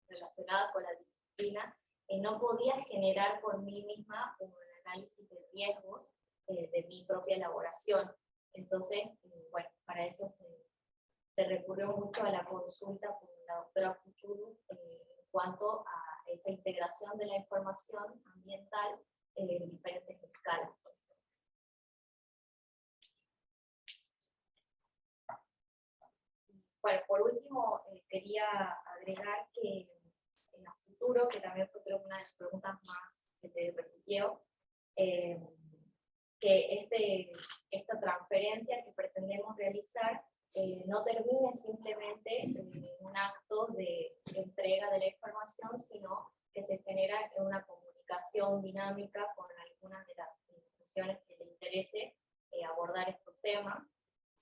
relacionadas con la disciplina, no podía generar por mí misma un análisis de riesgos de mi propia elaboración. Entonces, bueno, para eso se recurrió mucho a la consulta con la doctora Puchuru en cuanto a esa integración de la información ambiental en diferentes escalas. Bueno, por último, quería agregar que en el futuro, que también fue creo una de las preguntas más que se repitió, que esta transferencia que pretendemos realizar no termine simplemente en un acto de entrega de la información, sino que se genera una comunicación dinámica con algunas de las instituciones que le interese abordar estos temas,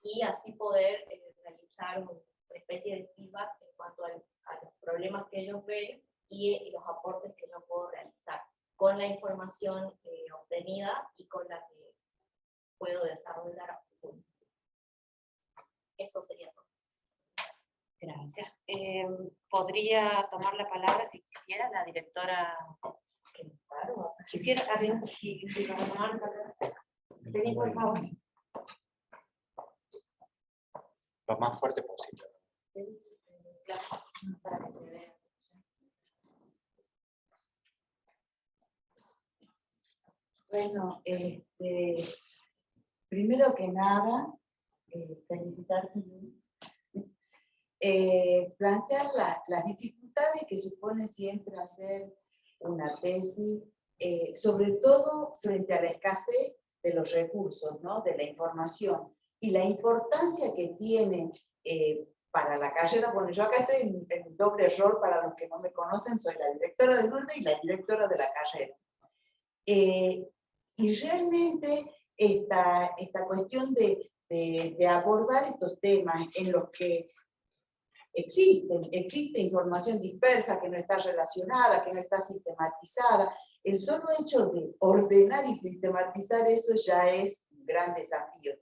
y así poder realizar una especie de feedback en cuanto a los problemas que ellos ven y los aportes que yo puedo realizar con la información obtenida y con la que puedo desarrollar a futuro. Eso sería todo. Gracias. ¿Podría tomar la palabra, si quisiera, la directora? Quisiera, si tomar la palabra. Vení, por favor. Lo más fuerte posible. Claro, para que se vea. Bueno, primero que nada, felicitarte, plantear las dificultades que supone siempre hacer una tesis, sobre todo frente a la escasez de los recursos, ¿no? De la información, y la importancia que tiene para la carrera. Bueno, yo acá estoy en doble rol, para los que no me conocen, soy la directora de Lourdes y la directora de la carrera. Y realmente esta cuestión de abordar estos temas en los que existe información dispersa que no está relacionada, que no está sistematizada, el solo hecho de ordenar y sistematizar eso ya es un gran desafío.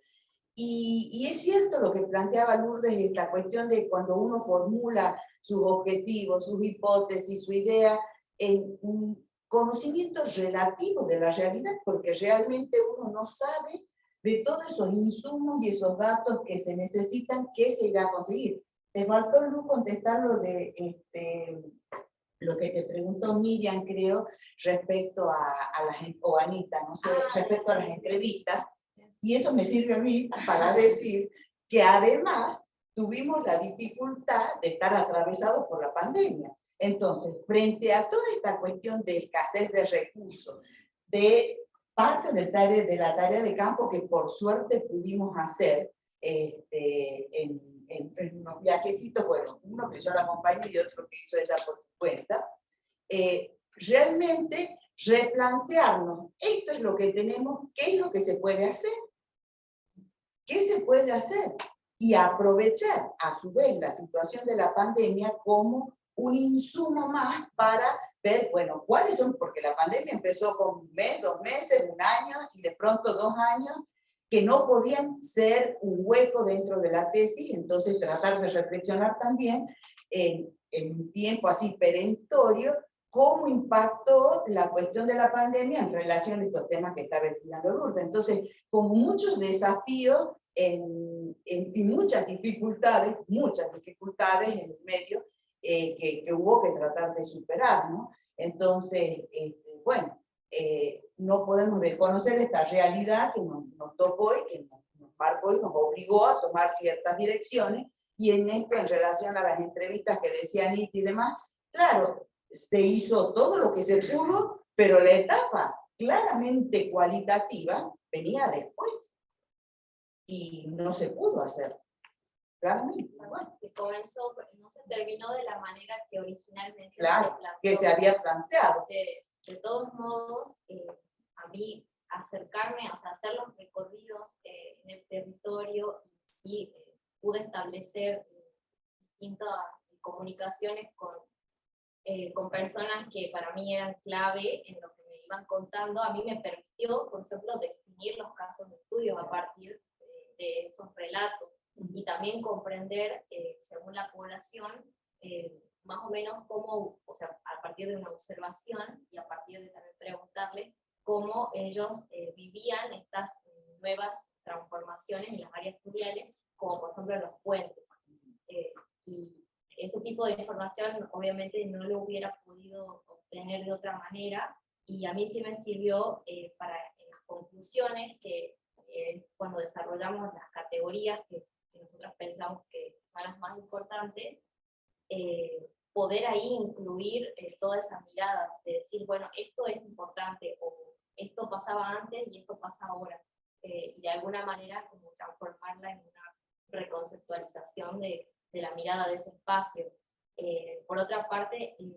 Y es cierto lo que planteaba Lourdes, esta cuestión de cuando uno formula sus objetivos, sus hipótesis, su idea, en un conocimiento relativo de la realidad, porque realmente uno no sabe de todos esos insumos y esos datos que se necesitan, que se irá a conseguir. Te faltó, Lu, contestar lo de lo que te preguntó Miriam, creo, respecto a las, o Anita, no sé, respecto a las entrevistas, y eso me sirve a mí para decir que además tuvimos la dificultad de estar atravesados por la pandemia. Entonces, frente a toda esta cuestión de escasez de recursos, de parte de la tarea de campo que por suerte pudimos hacer en unos viajecitos, bueno, uno que yo la acompañé y otro que hizo ella por su cuenta, realmente replantearnos, esto es lo que tenemos, qué es lo que se puede hacer, qué se puede hacer, y aprovechar a su vez la situación de la pandemia como un insumo más para ver, bueno, cuáles son, porque la pandemia empezó con un mes, 2 meses, 1 año, y de pronto 2 años, que no podían ser un hueco dentro de la tesis. Entonces tratar de reflexionar también en un tiempo así perentorio, cómo impactó la cuestión de la pandemia en relación a estos temas que estaba estudiando Lourdes. Entonces, con muchos desafíos y muchas dificultades en el medio, que hubo que tratar de superar, ¿no? Entonces, bueno, no podemos desconocer esta realidad que nos tocó y que nos marcó y nos obligó a tomar ciertas direcciones. Y en esto, en relación a las entrevistas que decía Anita y demás, claro, se hizo todo lo que se pudo, pero la etapa claramente cualitativa venía después y no se pudo hacer. Claramente. Bueno, Que comenzó, no se terminó de la manera que originalmente claro, se planteó. que se había planteado. De todos modos, a mí acercarme, o sea, hacer los recorridos en el territorio, sí, pude establecer distintas comunicaciones con con personas que para mí eran clave en lo que me iban contando, a mí me permitió, por ejemplo, definir los casos de estudio a partir de esos relatos y también comprender, según la población, más o menos cómo, o sea, a partir de una observación y a partir de también preguntarles cómo ellos vivían estas nuevas transformaciones en las áreas fluviales, como por ejemplo los puentes. Y ese tipo de información obviamente no lo hubiera podido obtener de otra manera, y a mí sí me sirvió para en las conclusiones que cuando desarrollamos las categorías que nosotros pensamos que son las más importantes, poder ahí incluir toda esa mirada, de decir, bueno, esto es importante, o esto pasaba antes y esto pasa ahora, y de alguna manera como transformarla en una reconceptualización de la mirada de ese espacio. Por otra parte, en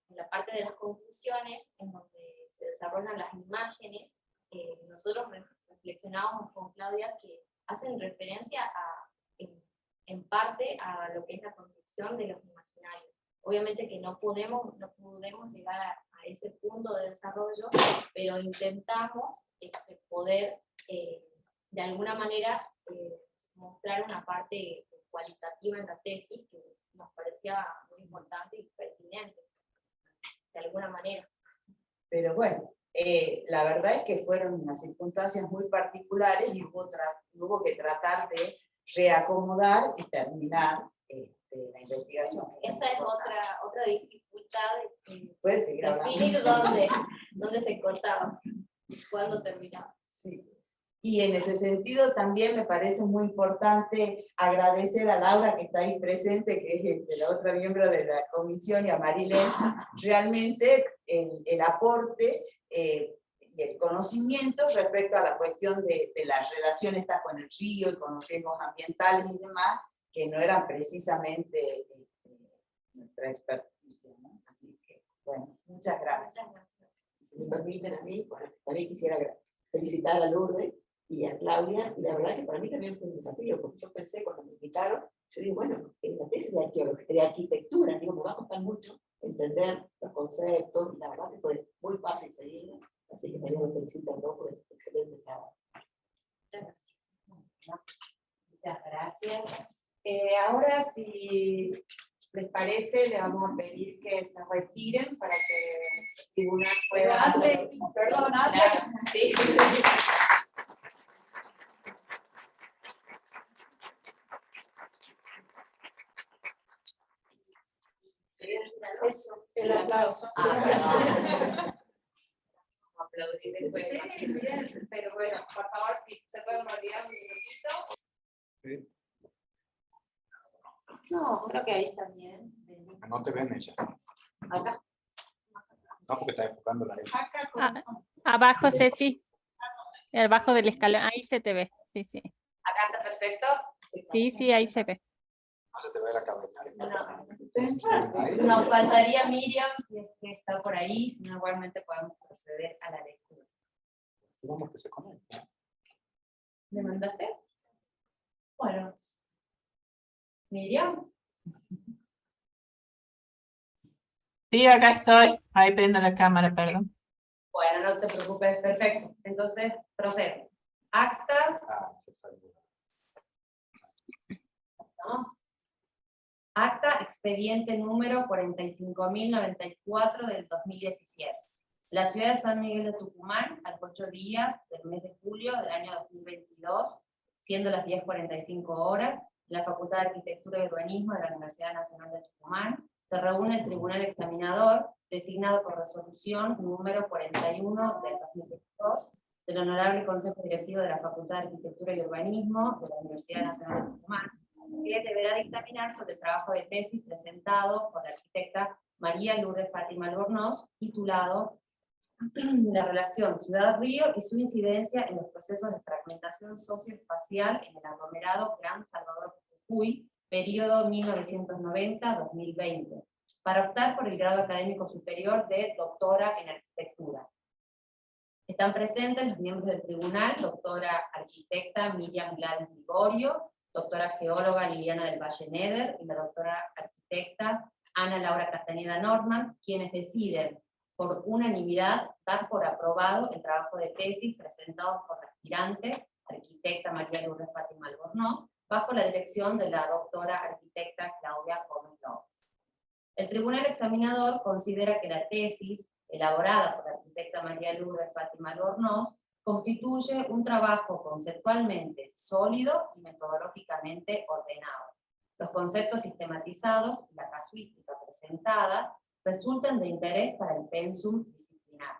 la parte de las conclusiones, en donde se desarrollan las imágenes, nosotros reflexionábamos con Claudia que hacen referencia en parte a lo que es la construcción de los imaginarios. Obviamente que no podemos llegar a ese punto de desarrollo, pero intentamos poder de alguna manera mostrar una parte cualitativa en la tesis que nos parecía muy importante y pertinente, de alguna manera. Pero bueno, la verdad es que fueron unas circunstancias muy particulares y hubo que tratar de reacomodar y terminar la investigación. Esa es otra dificultad, Puedes seguir definir hablando. dónde se cortaba, cuándo terminaba. Sí. Y en ese sentido también me parece muy importante agradecer a Laura, que está ahí presente, que es la otra miembro de la comisión, y a Marilén, realmente el aporte y el conocimiento respecto a la cuestión de las relaciones con el río y con los riesgos ambientales y demás, que no eran precisamente nuestra experticia, ¿no? Así que, bueno, muchas gracias. Muchas gracias. Si me permiten a mí, bueno, también quisiera felicitar a Lourdes y a Claudia, y la verdad que para mí también fue un desafío, porque yo pensé cuando me invitaron, yo digo, bueno, en la tesis de arquitectura, digo, me va a costar mucho entender los conceptos, y la verdad que fue muy fácil seguirlo, así que también los felicito a todos por el excelente trabajo. Muchas gracias. Muchas gracias. Ahora, si les parece, le vamos a pedir que se retiren para que el tribunal pueda... Perdón, Claro, sí. Eso, el aplauso. Aplaudir después. Sí, bien. Pero bueno, por favor, si se pueden retirar un minutito. Sí. No, creo que ahí también. No te ven ella. Acá. No, porque está enfocando la ella. Acá, corazón. Abajo, Ceci. Abajo del escalón. Ahí se te ve. Sí, sí. Acá está perfecto. Sí, sí, ahí se ve. No se te ve la cabeza. Ahí. Nos faltaría Miriam, si es que está por ahí, si no, igualmente podemos proceder a la lectura. Vamos que se conecta. ¿Le mandaste? Bueno. Miriam. Sí, acá estoy. Ahí prendo la cámara, perdón. Bueno, no te preocupes, perfecto. Entonces, procedo. Acta, Ah, se fue. ¿no? Acta expediente número 45.094 del 2017. La ciudad de San Miguel de Tucumán, a los 8 días del mes de julio del año 2022, siendo las 10:45 horas, en la Facultad de Arquitectura y Urbanismo de la Universidad Nacional de Tucumán, se reúne el Tribunal Examinador, designado por resolución número 41 del 2022, del Honorable Consejo Directivo de la Facultad de Arquitectura y Urbanismo de la Universidad Nacional de Tucumán, que deberá dictaminar sobre el trabajo de tesis presentado por la arquitecta María Lourdes Fátima Albornoz, titulado La relación ciudad-río y su incidencia en los procesos de fragmentación socioespacial en el aglomerado Gran Salvador Jujuy, periodo 1990-2020, para optar por el grado académico superior de doctora en arquitectura. Están presentes los miembros del tribunal: doctora arquitecta Miriam Gladys Ligorio, doctora geóloga Liliana del Valle Neder y la doctora arquitecta Ana Laura Castañeda Norman, quienes deciden por unanimidad dar por aprobado el trabajo de tesis presentado por la aspirante, arquitecta María Lourdes Fátima Albornoz, bajo la dirección de la doctora arquitecta Claudia Gómez López. El tribunal examinador considera que la tesis, elaborada por la arquitecta María Lourdes Fátima Albornoz, constituye un trabajo conceptualmente sólido y metodológicamente ordenado. Los conceptos sistematizados y la casuística presentada resultan de interés para el pensum disciplinar.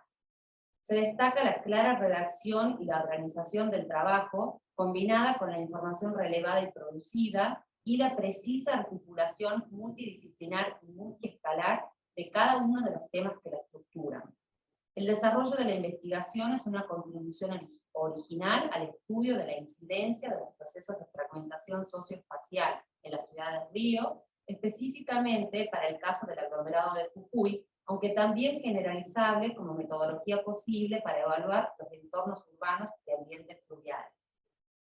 Se destaca la clara redacción y la organización del trabajo, combinada con la información relevada y producida, y la precisa articulación multidisciplinar y multiescalar de cada uno de los temas que la estructuran. El desarrollo de la investigación es una contribución original al estudio de la incidencia de los procesos de fragmentación socioespacial en la ciudad de Río, específicamente para el caso del aglomerado de Jujuy, aunque también generalizable como metodología posible para evaluar los entornos urbanos y ambientes fluviales.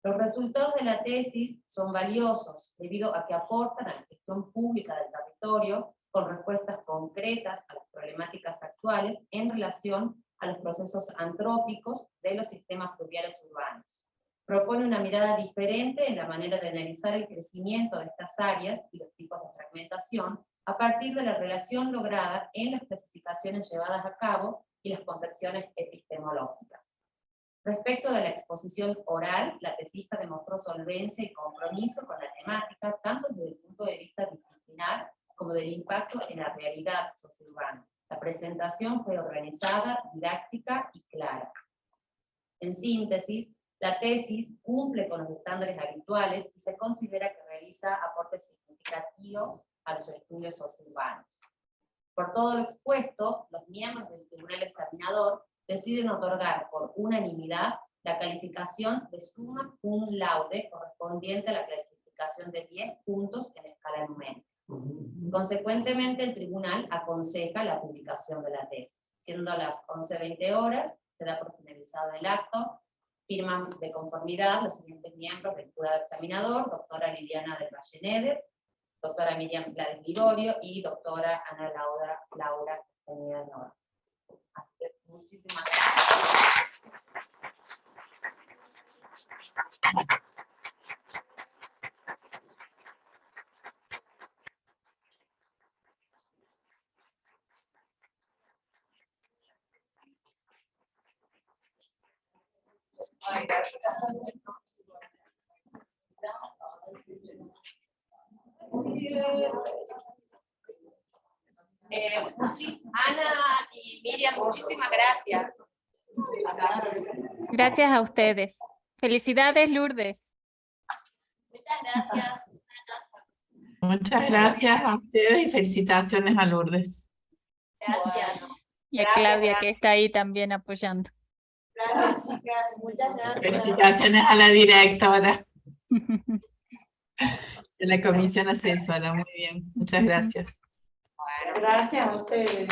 Los resultados de la tesis son valiosos debido a que aportan a la gestión pública del territorio con respuestas concretas a las problemáticas actuales en relación a los procesos antrópicos de los sistemas fluviales urbanos. Propone una mirada diferente en la manera de analizar el crecimiento de estas áreas y los tipos de fragmentación a partir de la relación lograda en las clasificaciones llevadas a cabo y las concepciones epistemológicas. Respecto de la exposición oral, la tesista demostró solvencia y compromiso con la temática, tanto desde el punto de vista disciplinar como del impacto en la realidad sociourbana. La presentación fue organizada, didáctica y clara. En síntesis, la tesis cumple con los estándares habituales y se considera que realiza aportes significativos a los estudios sociourbanos. Por todo lo expuesto, los miembros del tribunal examinador deciden otorgar por unanimidad la calificación de summa cum laude correspondiente a la clasificación de 10 puntos en escala numérica. Consecuentemente, el tribunal aconseja la publicación de la tesis. Siendo las 11:20 horas, se da por finalizado el acto. Firman de conformidad los siguientes miembros del jurado examinador: doctora Liliana del Valle Neder, doctora Miriam Gladys Liborio y doctora Ana Laura Castañeda Norman. Así que muchísimas gracias. Ana y Miriam, muchísimas gracias. Gracias a ustedes. Felicidades, Lourdes. Muchas gracias. Muchas gracias a ustedes y felicitaciones a Lourdes. Gracias. Y a Gracias, Claudia, Ana. que está ahí también apoyando. Gracias, chicas. Muchas gracias. Felicitaciones a la directora de la comisión asesora. Muy bien, muchas gracias. Gracias a ustedes.